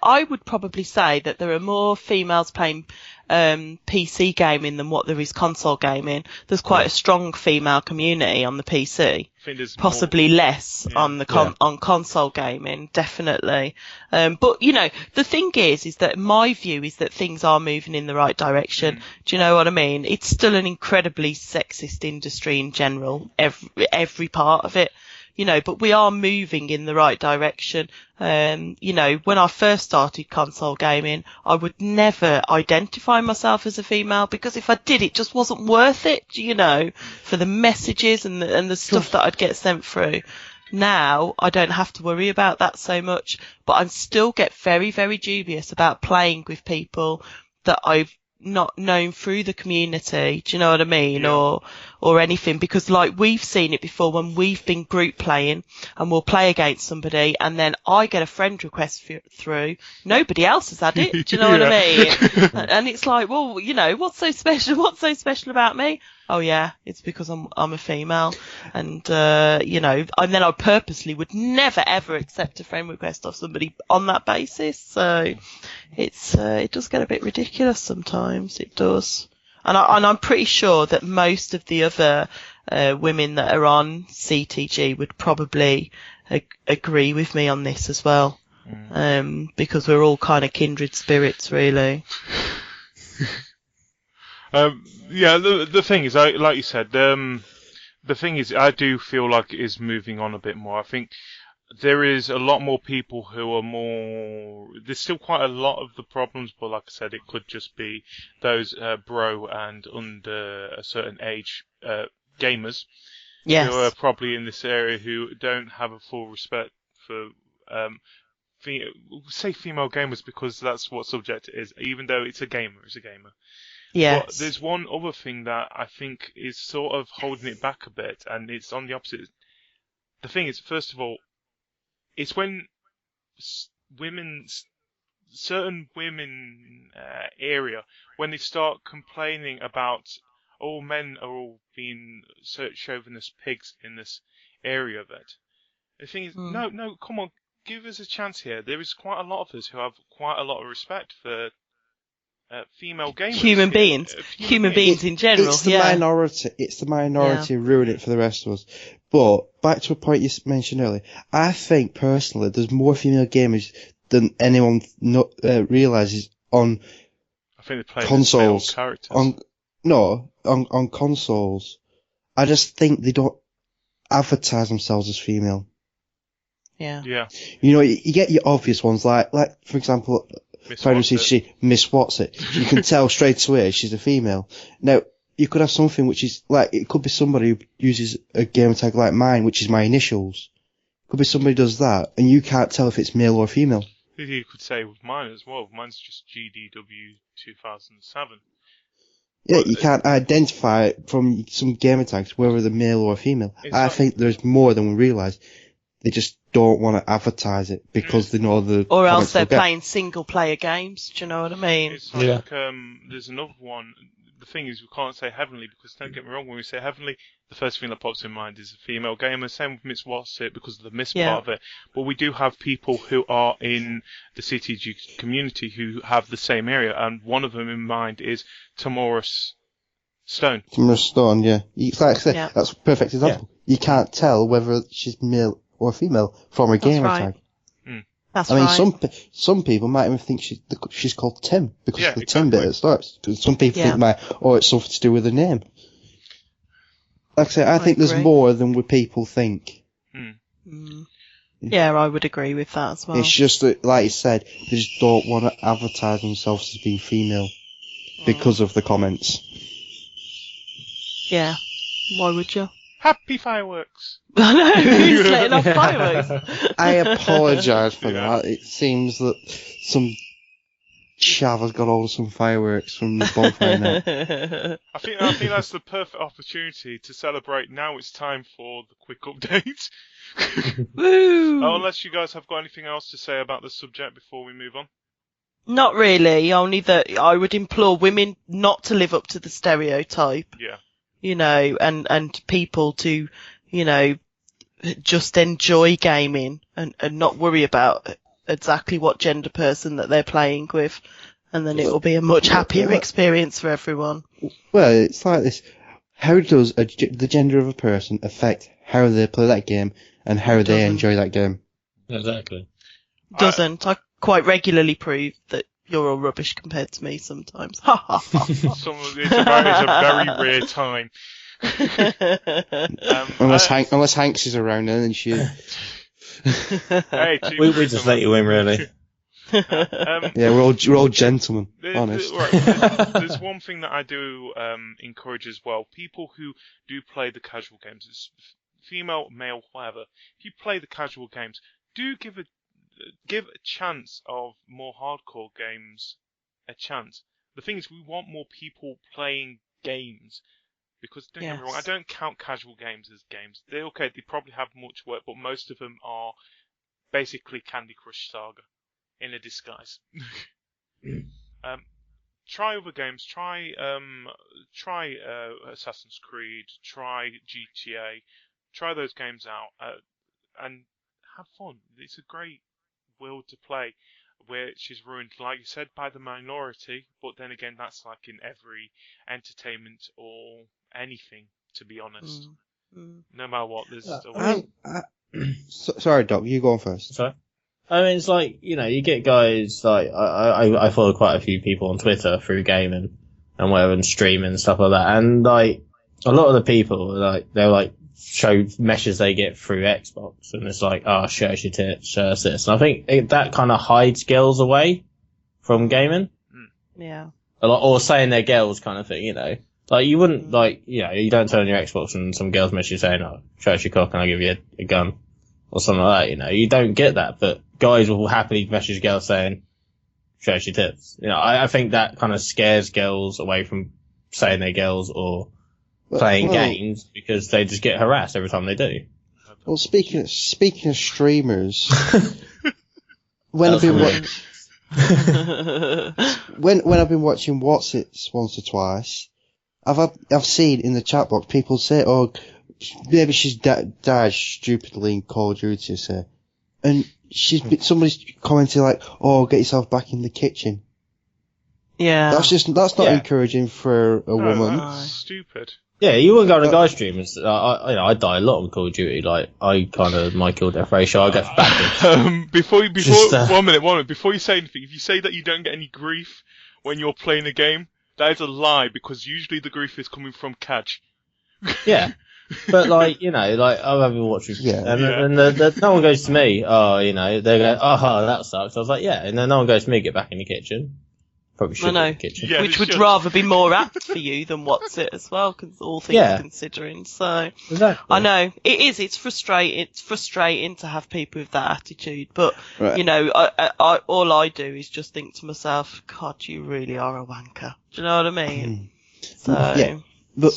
I would probably say that there are more females playing PC gaming than what there is console gaming. There's quite a strong female community on the PC. I think there's possibly less on the on console gaming, definitely. But the thing is that my view is that things are moving in the right direction. Do you know what I mean? It's still an incredibly sexist industry in general, every part of it. But we are moving in the right direction. When I first started console gaming, I would never identify myself as a female, because if I did, it just wasn't worth it, for the messages and the stuff that I'd get sent through. Now, I don't have to worry about that so much, but I still get very, very dubious about playing with people that I've not known through the community, do you know what I mean? Or anything, because like we've seen it before when we've been group playing and we'll play against somebody and then I get a friend request through, nobody else has had it, do you know what I mean? And it's like, well, what's so special about me? Oh yeah, it's because I'm a female, and and then I purposely would never ever accept a friend request of somebody on that basis. So it does get a bit ridiculous sometimes. It does, and I'm pretty sure that most of the other women that are on CTG would probably agree with me on this as well. because we're all kind of kindred spirits, really. The thing is, like you said, the thing is, I do feel like it is moving on a bit more. I think there is a lot more people who are more. There's still quite a lot of the problems, but like I said, it could just be those bro and under a certain age gamers who are probably in this area who don't have a full respect for say female gamers because that's what subject it is. Even though it's a gamer, it's a gamer. Yes. But there's one other thing that I think is sort of holding it back a bit, and it's on the opposite. The thing is, first of all, it's when certain women area, when they start complaining about, oh, men are all being chauvinist pigs in this area of it. The thing is, no, come on, give us a chance here. There is quite a lot of us who have quite a lot of respect for female gamers. Human beings in general. It's the minority. It's the minority who ruin it for the rest of us. But back to a point you mentioned earlier, I think personally there's more female gamers than anyone realizes on I think they're playing consoles. Characters. On consoles. I just think they don't advertise themselves as female. Yeah. Yeah. You know, you get your obvious ones like for example, Final CTG, Miss Whatsit. You can tell straight away she's a female. Now, you could have something which is like, it could be somebody who uses a gamer tag like mine, which is my initials. Could be somebody who does that, and you can't tell if it's male or female. You could say with mine as well. Mine's just GDW 2007. Yeah, you can't identify from some gamer tags whether they're male or female. I think there's more than we realise. They just don't want to advertise it because they know the. Or else they're playing single player games. Do you know what I mean? It's like, there's another one. The thing is, we can't say Heavenly because don't get me wrong. When we say Heavenly, the first thing that pops in mind is a female gamer. Same with Miss Whatsit because of the Miss part of it. But we do have people who are in the CTG community who have the same area, and one of them in mind is Tamoris Stone. Tamoris Stone, yeah. Like I said, that's a perfect example. You can't tell whether she's male or female from her gamer tag. That's some people might even think she's called Tim because of the Tim bit at the start. Because some people think it's something to do with her name. Like I say, I think there's more than what people think. Yeah, I would agree with that as well. It's just that, like you said, they just don't want to advertise themselves as being female because of the comments. Yeah, why would you? Happy fireworks! I know, who's letting off fireworks? I apologise for that. It seems that some chav has got hold of some fireworks from the bonfire now. I think that's the perfect opportunity to celebrate. Now it's time for the quick update. Woo! Unless you guys have got anything else to say about the subject before we move on. Not really, only that I would implore women not to live up to the stereotype. Yeah. You know, and people to, you know, just enjoy gaming and not worry about exactly what gender person that they're playing with. And then it will be a much happier experience for everyone. Well, it's like this. How does the gender of a person affect how they play that game and how they enjoy that game? Exactly. Doesn't. I quite regularly prove that you're all rubbish compared to me sometimes. Ha ha ha. It's a very rare time. Unless Hanks is around, then she. Hey, we just let you in, really. Yeah, we're all gentlemen, honest. There's one thing that I do encourage as well. People who do play the casual games, female, male, whatever. If you play the casual games, do give a chance of more hardcore games a chance. The thing is, we want more people playing games. Because don't get me wrong, I don't count casual games as games. They're okay, they probably have much work, but most of them are basically Candy Crush Saga in a disguise. Try other games. Try Assassin's Creed. Try GTA. Try those games out and have fun. It's a great world to play, which is ruined, like you said, by the minority. But then again, that's like in every entertainment or anything, to be honest. No matter what, there's. Sorry, Doc, you go on first. Sorry. I mean, it's like, you get guys like, I follow quite a few people on Twitter through gaming and whatever and streaming and stuff like that. And like, a lot of the people, like, they'll like show meshes they get through Xbox and it's like, oh, show us your tits, show us this. And I think that kind of hides girls away from gaming. Yeah. Or saying they're girls kind of thing, Like, you wouldn't, like, you don't turn on your Xbox and some girls message you saying, oh, show us your cock and I'll give you a gun. Or something like that, You don't get that, but guys will happily message girls saying, show us your tits. I think that kind of scares girls away from saying they're girls or playing games because they just get harassed every time they do. Well, speaking of streamers, when I've been when I've been watching What's It's once or twice, I've seen in the chat box people say, oh, maybe she's died stupidly in Call of Duty, say, and somebody's commenting like, oh, get yourself back in the kitchen. Yeah. That's not encouraging for a woman. That's stupid. Yeah, you wouldn't go on a guy stream. I die a lot on Call of Duty. Like, my kill death ratio, I get back. Before 1 minute. Before you say anything, if you say that you don't get any grief when you're playing a game, that is a lie, because usually the grief is coming from Cajr. Yeah. But like, I've been watching, and no one goes to me, they go, oh, that sucks. I was like, yeah, and then no one goes to me, get back in the kitchen. Probably should be in the kitchen. Yeah, which would rather be more apt for you than What's It as well, because all things considering. So, exactly. I know, it is, it's frustrating to have people with that attitude, but, I all I do is just think to myself, God, you really are a wanker. Do you know what I mean? So. Yeah. But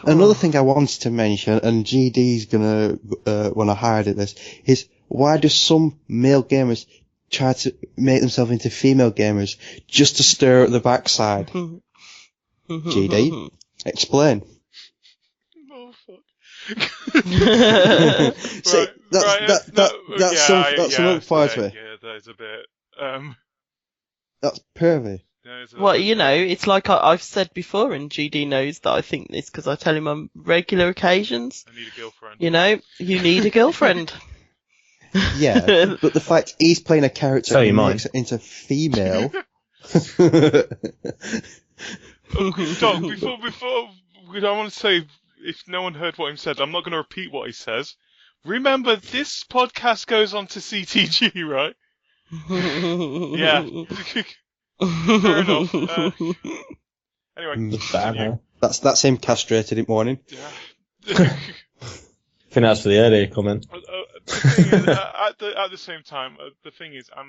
another thing I wanted to mention, and GD's gonna want to highlight this, is why do some male gamers try to make themselves into female gamers just to stir at the backside? GD, explain. Oh fuck! See, that's some part of it. Yeah, that is a bit. That's pervy. Well, it's like I've said before, and GD knows that I think this because I tell him on regular occasions. I need a girlfriend. You need a girlfriend. Yeah, but the fact he's playing a character who makes it into female. Doc, before, I want to say, if no one heard what he said, I'm not going to repeat what he says. Remember, this podcast goes on to CTG, right? Yeah. Fair enough. Anyway. That's him castrated in the morning. Yeah. I think that's for the earlier comment. The thing is, at the same time, the thing is, I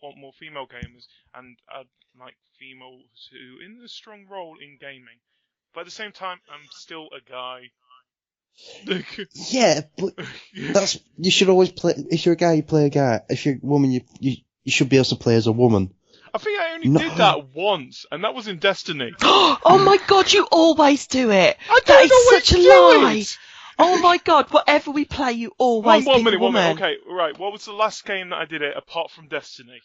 want more female gamers, and I'd like females who in a strong role in gaming. But at the same time, I'm still a guy. Yeah, but you should always play. If you're a guy, you play a guy. If you're a woman, you should be able to play as a woman. I think I only did that once, and that was in Destiny. Oh my God, you always do it. That is such a lie. Oh my God, whatever we play, you always pick a woman. 1 minute. Okay, right. What was the last game that I did it apart from Destiny?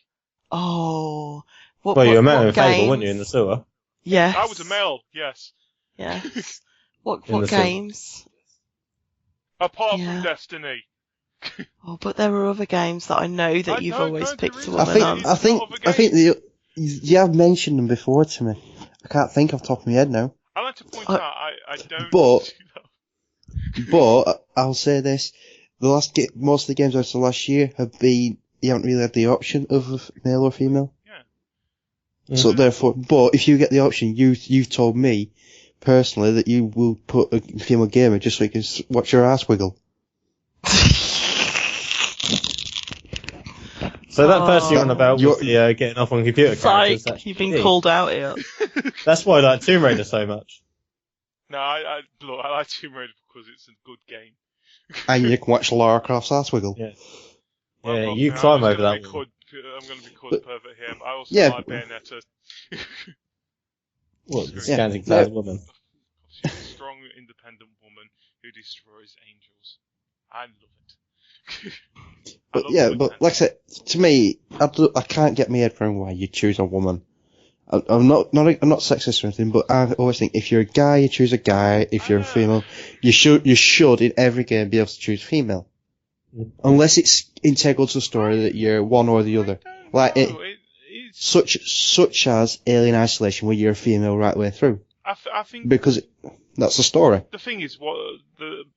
Oh. You were a man with Fable, weren't you, in the sewer? Yes. I was a male, yes. Yes. What games? Apart from Destiny. Oh, but there are other games that I know that you've always picked a woman on. I think you have mentioned them before to me. I can't think off the top of my head now. I like to point out, I don't. But I'll say this: most of the games I've played last year have been you haven't really had the option of a male or female. Yeah. So therefore, but if you get the option, you've told me personally that you will put a female gamer just so you can watch your ass wiggle. So that person you're on about was the getting off on computer characters. You've been called out here. That's why I like Tomb Raider so much. No, I like Tomb Raider because it's a good game. And you can watch Lara Croft's ass wiggle. Yeah. You climb over that one. I'm going to be called a pervert here, but I also like Bayonetta. What? Scanning clad woman. She's a strong, independent woman who destroys angels. I love it. But like I said, to me, I can't get my head around why you choose a woman. I'm not sexist or anything, but I always think if you're a guy, you choose a guy. If you're a female, you should in every game be able to choose female. unless it's integral to the story that you're one or the other. Like such as Alien Isolation, where you're a female right way through. I think because that's the story. The thing is,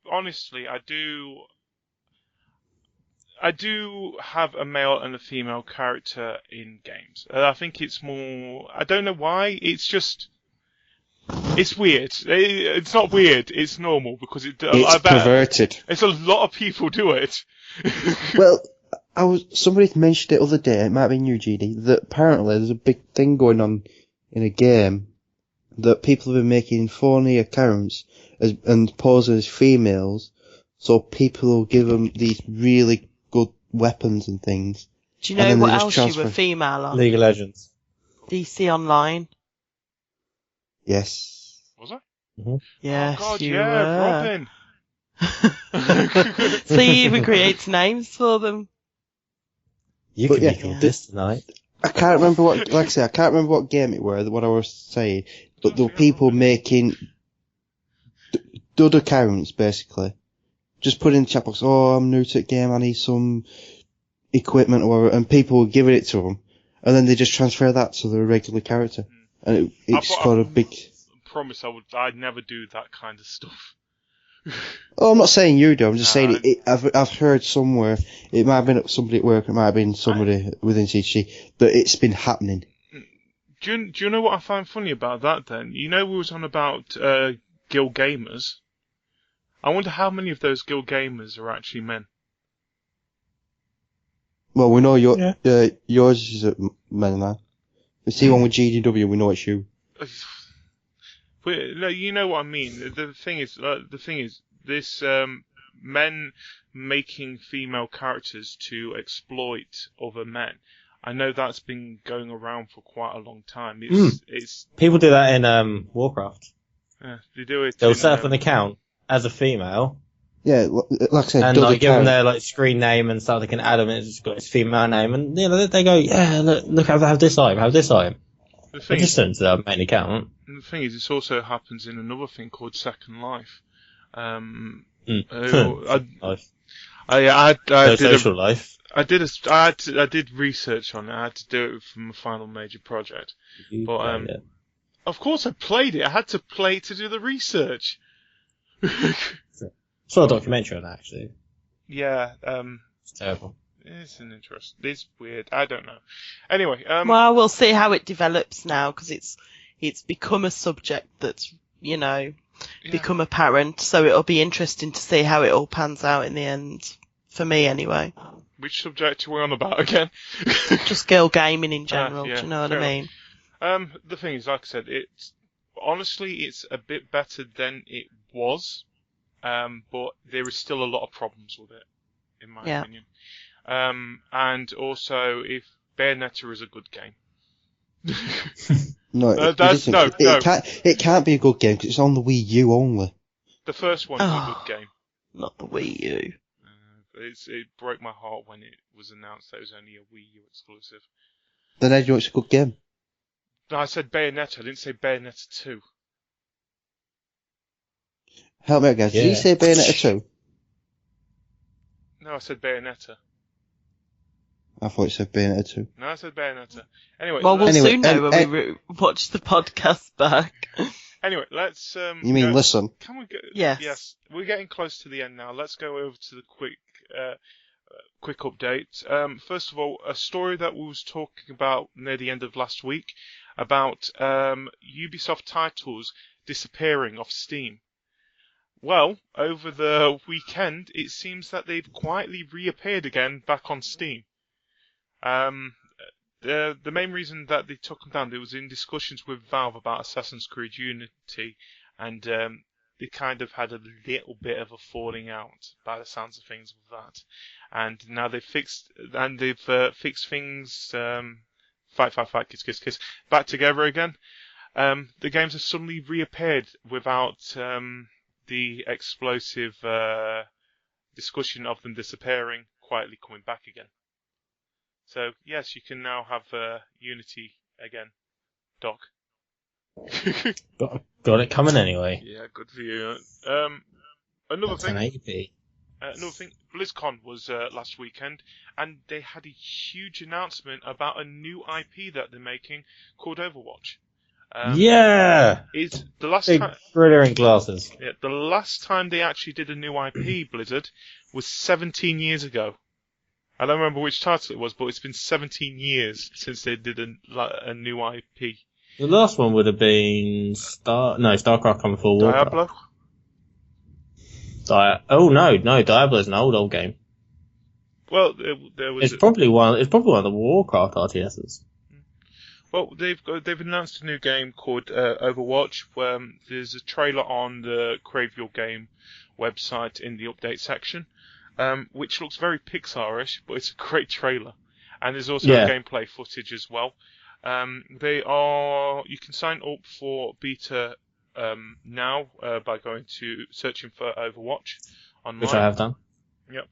honestly, I do have a male and a female character in games. I think it's more. I don't know why. It's just. It's weird. It's not weird. It's normal because it's perverted. It's a lot of people do it. Well, somebody mentioned it the other day. It might be you, GD. That apparently there's a big thing going on in a game that people have been making phony accounts and posing as females, so people will give them these really good weapons and things. Do you know what else you were female on? League of Legends. DC Online. Yes. Was I? Mm-hmm. Yes, oh God, you were. Robin. So you even creates names for them. You could be called this tonight. I can't remember what, like I say, I can't remember what game it were, what I was saying, but there were people making dud accounts, basically. Just put in the chat box, oh, I'm new to the game, I need some equipment or whatever, and people would give it to them, and then they just transfer that to their regular character. And it's got a big... I promise I'd never do that kind of stuff. Oh, I'm not saying you do, I'm just saying I've heard somewhere, it might have been somebody at work, it might have been somebody within CTG, that it's been happening. Do you know what I find funny about that then? You know we was on about guild gamers. I wonder how many of those guild gamers are actually men. Well, we know yours is a men now. We see one with GDW, we know it's you. But you know what I mean. The thing is, this men making female characters to exploit other men. I know that's been going around for quite a long time. It's people do that in Warcraft. Yeah, they do it. They'll set up an account as a female. Yeah, like I said, and like give them their like screen name and stuff. They can add them. And it's got its female name, and you know they go, yeah, look, have this item, have this item. The thing just turns to their main account. And the thing is, this also happens in another thing called Second Life. Life. I did social life. I did research on it. I had to do it for my final major project. But of course I played it. I had to play to do the research. Saw a documentary on that, actually. Yeah. It's terrible. It's weird. I don't know. Anyway. Well, we'll see how it develops now, because it's become a subject that's, become apparent. So it'll be interesting to see how it all pans out in the end. For me, anyway. Which subject are we on about again? Just girl gaming in general. Yeah, do you know what I mean? The thing is, like I said, honestly, it's a bit better than it was. But there is still a lot of problems with it, in my opinion. And also, if Bayonetta is a good game. No, it can't be a good game because it's on the Wii U only. The first one is a good game. Not the Wii U. It broke my heart when it was announced that it was only a Wii U exclusive. Then I know it's a good game. No, I said Bayonetta. I didn't say Bayonetta 2. Help me out, guys. Did you say Bayonetta 2? No, I said Bayonetta. I thought you said Bayonetta 2. No, I said Bayonetta. Anyway. Well, we'll soon know when we watch the podcast back. Anyway, let's... you mean listen? Can we go... Yes. Yes. We're getting close to the end now. Let's go over to the quick update. First of all, a story that we was talking about near the end of last week about Ubisoft titles disappearing off Steam. Well, over the weekend, it seems that they've quietly reappeared again back on Steam. The main reason that they took them down, they was in discussions with Valve about Assassin's Creed Unity, and they kind of had a little bit of a falling out by the sounds of things with that. And now they've fixed things, fight, kiss, back together again. The games have suddenly reappeared without the explosive discussion of them disappearing, quietly coming back again. So, yes, you can now have Unity again, Doc. Got it coming anyway. Yeah, good for you. Another thing. 1080p. Another thing, BlizzCon was last weekend, and they had a huge announcement about a new IP that they're making called Overwatch. It's the last big time, brilliant glasses. Yeah, the last time they actually did a new IP, Blizzard, was 17 years ago. I don't remember which title it was, but it's been 17 years since they did a new IP. The last one would have been StarCraft Coming for Warcraft. Diablo? Diablo's an old game. Well, there was. It's probably one of the Warcraft RTSs. Well, they've announced a new game called Overwatch. Where there's a trailer on the Crave Your Game website in the update section, which looks very Pixar-ish, but it's a great trailer. And there's also gameplay footage as well. You can sign up for beta now by going to searching for Overwatch online. Which I have done. Yep.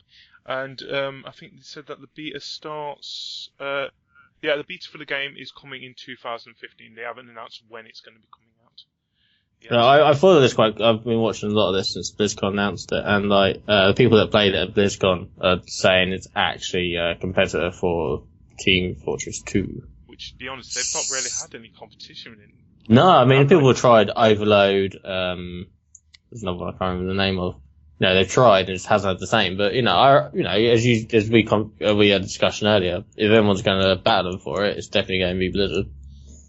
And I think they said that the beta starts. The beta for the game is coming in 2015. They haven't announced when it's going to be coming out. Yeah. No, I follow this I've been watching a lot of this since BlizzCon announced it, and the people that played it at BlizzCon are saying it's actually a competitor for Team Fortress 2. Which, to be honest, they've not really had any competition in. No, I mean, people have tried Overload. There's another one I can't remember the name of. No, they've tried and it just hasn't had the same. But as we had a discussion earlier, if everyone's going to battle them for it, it's definitely going to be Blizzard.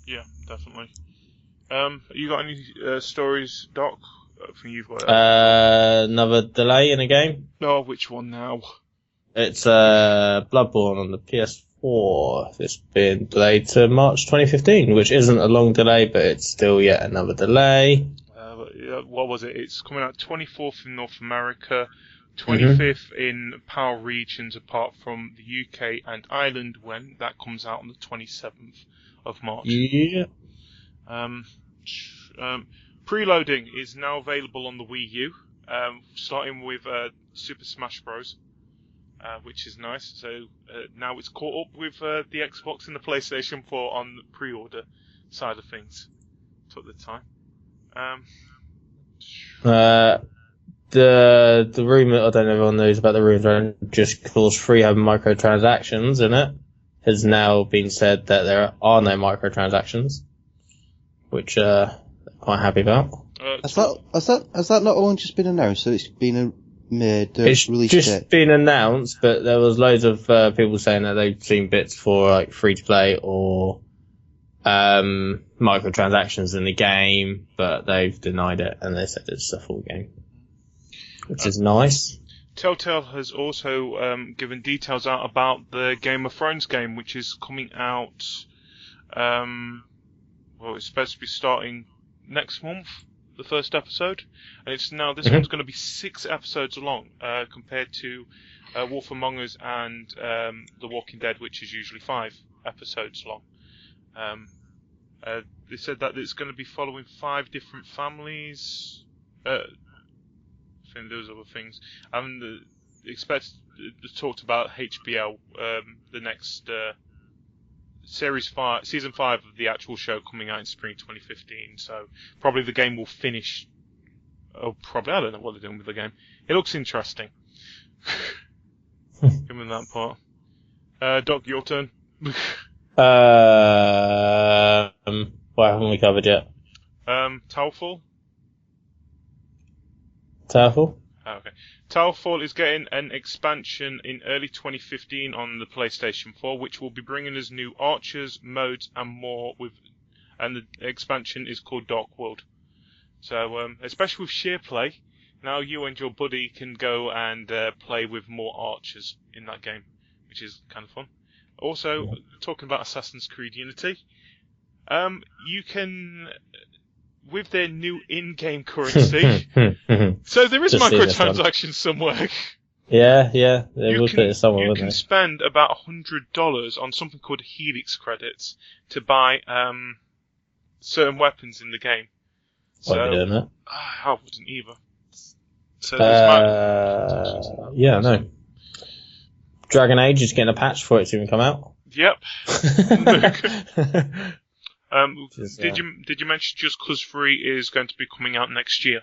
Yeah, definitely. You got any stories, Doc? I think you've got another delay in a game. Oh, which one now? It's Bloodborne on the PS4. It's been delayed to March 2015, which isn't a long delay, but it's still yet another delay. What was it? It's coming out 24th in North America, 25th in PAL regions apart from the UK and Ireland, when that comes out on the 27th of March. Yeah. Preloading is now available on the Wii U, starting with Super Smash Bros., which is nice. So now it's caught up with the Xbox and the PlayStation 4 on the pre-order side of things. Took the time. The rumor, I don't know if everyone knows about the rumor, just cause free having microtransactions in it, has now been said that there are no microtransactions, which I'm quite happy about. Has that not only just been announced? So it's been it's release just date? been announced, but there was loads of people saying that they've seen bits for like free to play or microtransactions in the game, but they've denied it and they said it's a full game, which is nice. Telltale has also given details out about the Game of Thrones game, which is coming out. It's supposed to be starting next month, the first episode, and it's now this one's going to be 6 episodes long, compared to Wolf Among Us and The Walking Dead, which is usually 5 episodes long. They said that it's going to be following 5 different families. I think those other things. And talked about HBO, the next season 5 of the actual show coming out in spring 2015. So probably the game will finish. I don't know what they're doing with the game. It looks interesting. Given that part. Doc, your turn. What haven't we covered yet? Towerfall. Towerfall? Okay. Towerfall is getting an expansion in early 2015 on the PlayStation 4, which will be bringing us new archers, modes, and more. And the expansion is called Dark World. So, especially with sheer play, now you and your buddy can go and play with more archers in that game, which is kind of fun. Also, talking about Assassin's Creed Unity, you can, with their new in-game currency, so there is microtransactions somewhere. Yeah, they would put it somewhere, you wouldn't can they? spend about $100 on something called Helix credits to buy certain weapons in the game. Won't be doing that. I wouldn't either. So yeah, no. Dragon Age is getting a patch for it to even come out. Yep. Did you mention Just Cause 3 is going to be coming out next year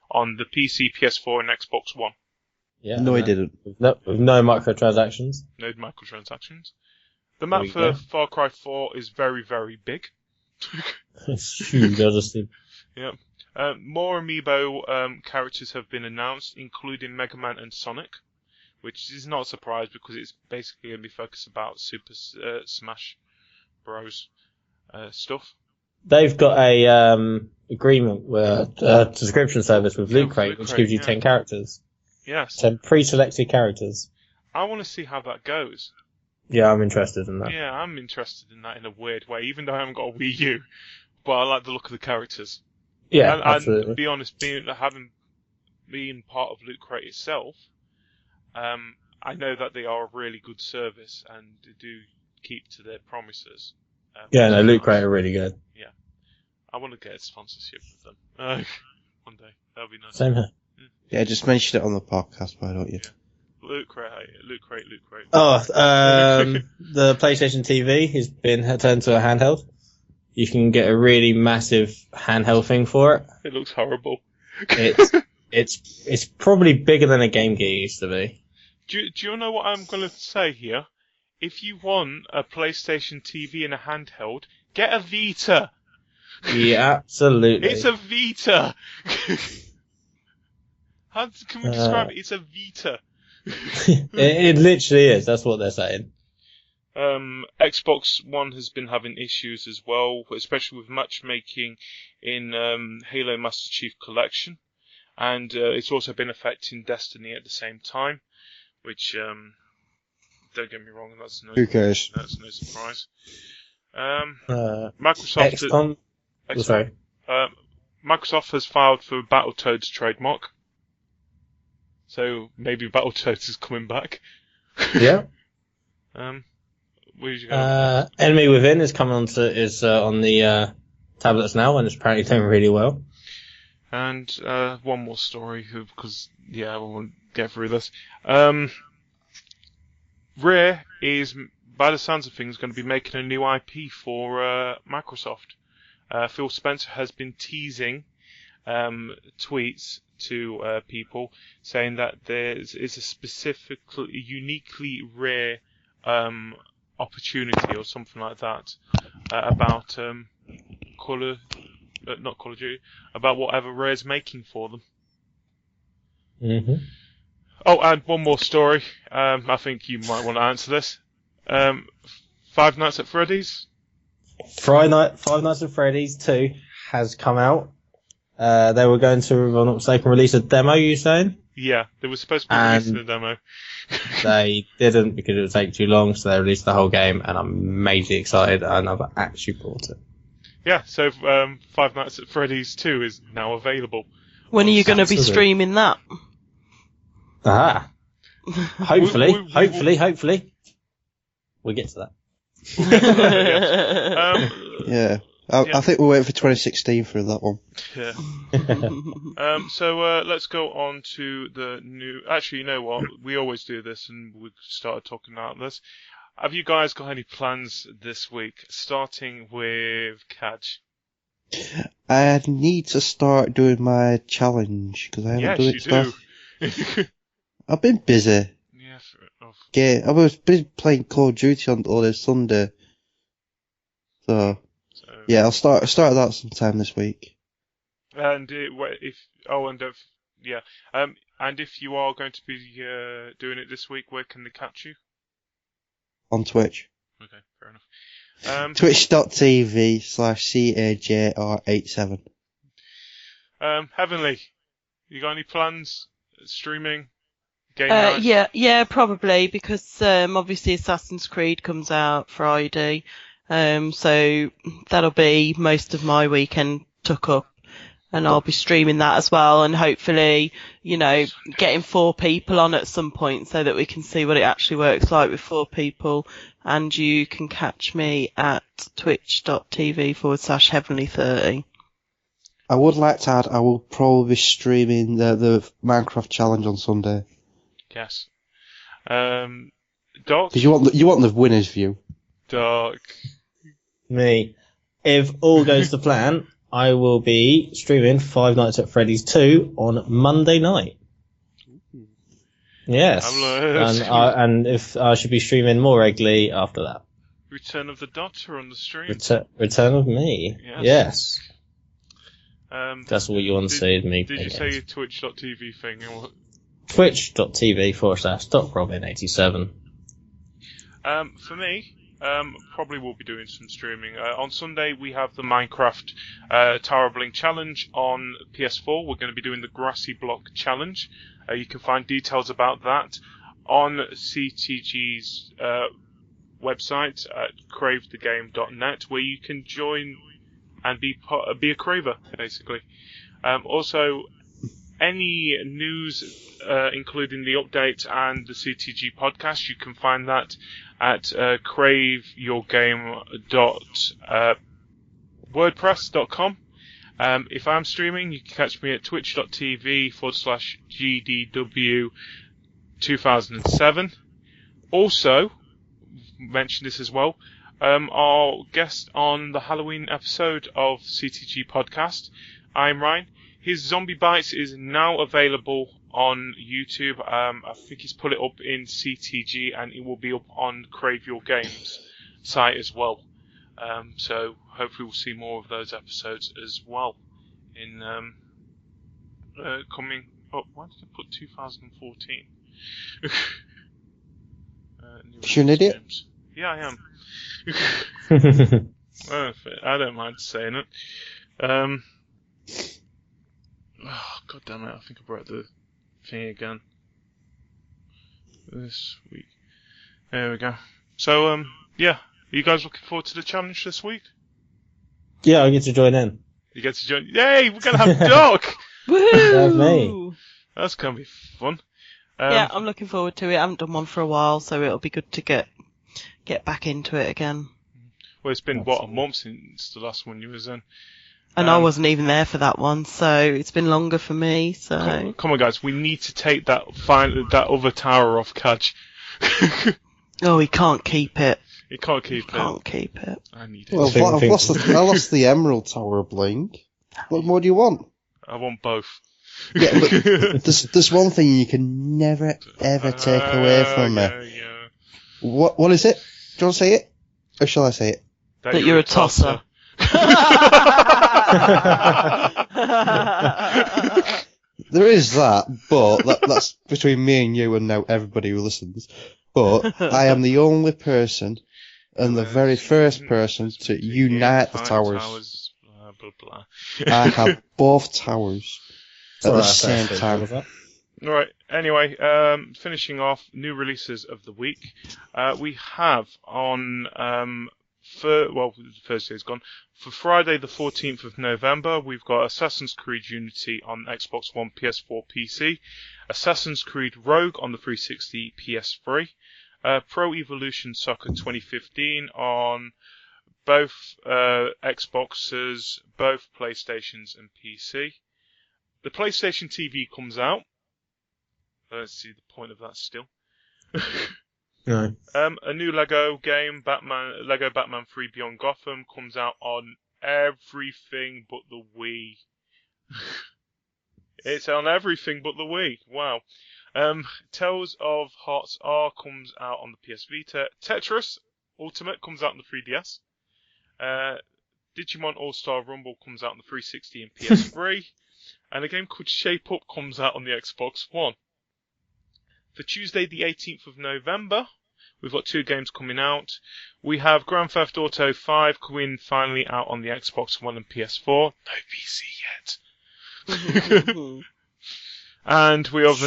on the PC, PS4, and Xbox One? Yeah. No, he didn't. With no microtransactions. No microtransactions. The map for Far Cry 4 is very, very big. It's huge, honestly. Yep. More amiibo characters have been announced, including Mega Man and Sonic, which is not a surprise because it's basically going to be focused about Super Smash Bros. Stuff. They've got a agreement with a subscription service with Loot Crate, which gives you 10 characters. Yes. 10 pre-selected characters. I want to see how that goes. Yeah, I'm interested in that. Yeah, I'm interested in that in a weird way, even though I haven't got a Wii U, but I like the look of the characters. Yeah, absolutely. absolutely. And to be honest, having been part of Loot Crate itself, I know that they are a really good service and they do keep to their promises. Loot Crate are really good. Yeah. I want to get a sponsorship with them. One day. That would be nice. Same here. Yeah, just mention it on the podcast, why don't you? Yeah. Loot Crate. Oh, the PlayStation TV has been turned to a handheld. You can get a really massive handheld thing for it. It looks horrible. It's probably bigger than a Game Gear used to be. Do you know what I'm going to say here? If you want a PlayStation TV and a handheld, get a Vita. Yeah, absolutely. It's a Vita. How can we describe it? It's a Vita. It literally is. That's what they're saying. Xbox One has been having issues as well, especially with matchmaking in Halo Master Chief Collection, and it's also been affecting Destiny at the same time, which don't get me wrong, that's no surprise. Microsoft. XCOM. Sorry. Microsoft has filed for Battletoads trademark. So maybe Battletoads is coming back. Yeah. Where did you go? Enemy Within is coming on the tablets now, and it's apparently doing really well. And one more story, because we won't get through this. Rare is, by the sounds of things, going to be making a new IP for Microsoft. Phil Spencer has been teasing tweets to people saying that there is a specifically, uniquely rare opportunity or something like that about not Call of Duty, about whatever Rare's making for them. Mm-hmm. Oh, and one more story. I think you might want to answer this. Five Nights at Freddy's. Five Nights at Freddy's 2 has come out. They were going to, if I'm not mistaken, release a demo, you saying? Yeah, they were supposed to be releasing a demo. They didn't because it would take too long, so they released the whole game, and I'm majorly excited, and I've actually bought it. Yeah, so Five Nights at Freddy's 2 is now available. When are you going to be streaming that? Ah. Hopefully. We'll get to that. Yeah. I think we're waiting for 2016 for that one. Yeah. So let's go on to the new... Actually, you know what? We always do this, and we started talking about this. Have you guys got any plans this week? Starting with Caj. I need to start doing my challenge, because I haven't done it stuff. Do. I've been busy. Yeah, fair enough. Yeah, I was busy playing Call of Duty on all this Sunday. So yeah, I'll start that sometime this week. And if you are going to be doing it this week, where can they catch you? On Twitch. Okay, fair enough. Twitch.tv/CAJR87. Heavenly, you got any plans? Streaming? Game night? Yeah, probably, because obviously Assassin's Creed comes out Friday. So that'll be most of my weekend took up, and I'll be streaming that as well, and hopefully, getting 4 people on at some point so that we can see what it actually works like with 4 people. And you can catch me at twitch.tv/heavenly30. I would like to add, I will probably be streaming the Minecraft challenge on Sunday. Yes. Doc? Because you want the winner's view. Doc. Me. If all goes to plan, I will be streaming Five Nights at Freddy's 2 on Monday night. Yes. And if I should be streaming more regularly after that. Return of the Doctor on the stream. Return of me. Yes. That's what you want to say to me. Did you say your twitch.tv thing? Twitch.tv/DocRobin87. For me, probably will be doing some streaming. On Sunday, we have the Minecraft Tower Blink Challenge on PS4. We're going to be doing the Grassy Block Challenge. You can find details about that on CTG's website at cravethegame.net, where you can join and be a craver, basically. Also, any news, including the update and the CTG podcast, you can find that at craveyourgame.wordpress.com. If I'm streaming, you can catch me at twitch.tv/GDW2007. Also, mention this as well, our guest on the Halloween episode of CTG Podcast, I'm Ryan. His Zombie Bites is now available on YouTube. I think he's put it up in CTG, and it will be up on Crave Your Games site as well. So hopefully we'll see more of those episodes as well in coming up. Why did I put 2014? You're an idiot. Games. Yeah, I am. I don't mind saying it. Oh, God damn it, I think I broke the thing again. This week. There we go. So, yeah. Are you guys looking forward to the challenge this week? Yeah, I get to join in. You get to join. Yay, we're going to have Doc! Woohoo! Me. That's going to be fun. Yeah, I'm looking forward to it. I haven't done one for a while, so it'll be good to get back into it again. Well, it's been, a month since the last one you was in. And I wasn't even there for that one, so it's been longer for me, so... Come on, guys, we need to take that other tower off Cajr. Oh, he can't keep it. He can't keep it. Can't keep it. I need it. Well, I lost the Emerald Tower Blink. What more do you want? I want both. Yeah, but there's one thing you can never, ever take away from me. Yeah. What is it? Do you want to say it? Or shall I say it? That you're a tosser. There is that, but that's between me and you and now everybody who listens. But I am the only person and the very first person to unite the towers. Blah, blah. I have both towers at the same time. Alright, anyway, finishing off new releases of the week. We have on, the first day's gone. For Friday the 14th of November, we've got Assassin's Creed Unity on Xbox One, PS4, PC. Assassin's Creed Rogue on the 360 PS3. Pro Evolution Soccer 2015 on both Xboxes, both PlayStations and PC. The PlayStation TV comes out. I don't see the point of that still. No. A new Lego game, Lego Batman 3 Beyond Gotham, comes out on everything but the Wii. It's on everything but the Wii. Wow. Tales of Hearts R comes out on the PS Vita. Tetris Ultimate comes out on the 3DS. Digimon All-Star Rumble comes out on the 360 and PS3. And a game called Shape Up comes out on the Xbox One. For Tuesday the 18th of November, we've got two games coming out. We have Grand Theft Auto 5 coming finally out on the Xbox One and PS4. No PC yet. And we have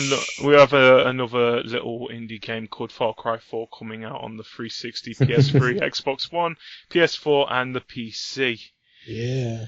another little indie game called Far Cry 4 coming out on the 360, PS3, Xbox One, PS4 and the PC. Yeah.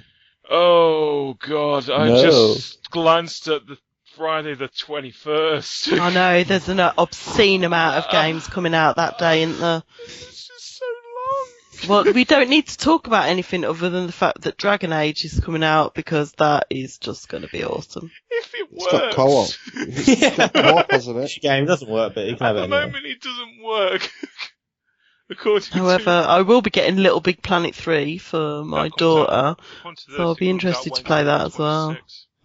Oh God, I just glanced at the Friday the 21st. I know, there's an obscene amount of games coming out that day, isn't there? It's just so long. Well, we don't need to talk about anything other than the fact that Dragon Age is coming out, because that is just going to be awesome. If it works. It's got co-op. It's got co-op, hasn't it? Each game doesn't work, but you can have it anyway. At the moment it doesn't work. However, I will be getting Little Big Planet 3 for my daughter, so I'll be interested to play that as well.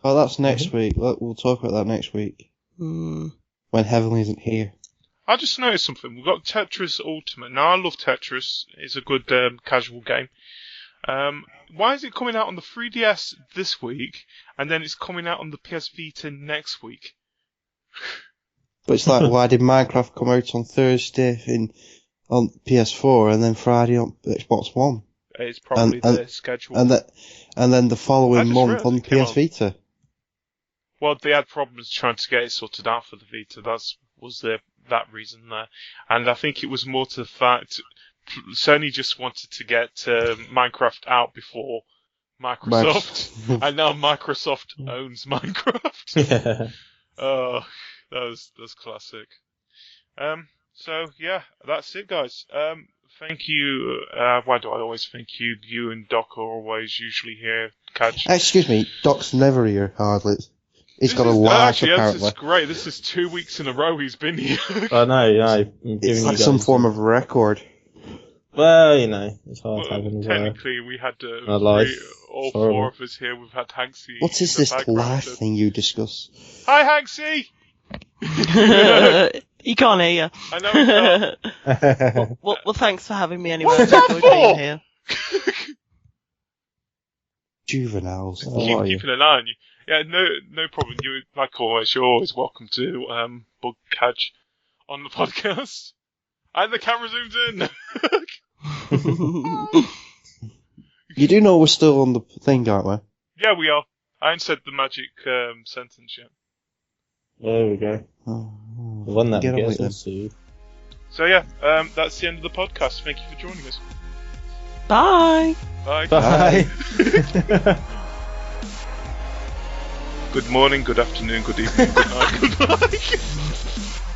Oh, that's next week. We'll talk about that next week. when Heavenly isn't here. I just noticed something. We've got Tetris Ultimate. Now, I love Tetris. It's a good casual game. Why is it coming out on the 3DS this week, and then it's coming out on the PS Vita next week? But it's like, why did Minecraft come out on Thursday on PS4 and then Friday on Xbox One? It's probably the schedule. And then the following month on PS Vita. Well, they had problems trying to get it sorted out for the Vita. That reason there. And I think it was more to the fact Sony just wanted to get Minecraft out before Microsoft, and now Microsoft owns Minecraft. Yeah. Oh, that's classic. So yeah, that's it, guys. Thank you. Why do I always thank you? You and Doc are always usually here. Cajr. Excuse me, Doc's never here hardly. He's got a life, apparently. This is great. This is 2 weeks in a row he's been here. I know, yeah. It's like some form of record. Well, it's hard having technically, we had a life. All four of us here. We've had Hanksy. What is this life thing you discuss? Hi, Hanksy! He can't hear you. I know he can't. Well, thanks for having me anyway. What's that I've enjoyed for? being here. Juveniles. Keeping an eye on you. Yeah, no problem. You, like always, you're always welcome to bug Cajr on the podcast. And the camera zooms in. You do know we're still on the thing, aren't we? Yeah, we are. I ain't said the magic sentence yet. There we go. Oh, The one that get gets away us to. So yeah, that's the end of the podcast. Thank you for joining us. Bye. Bye. Bye. Good morning, good afternoon, good evening, good night, goodbye.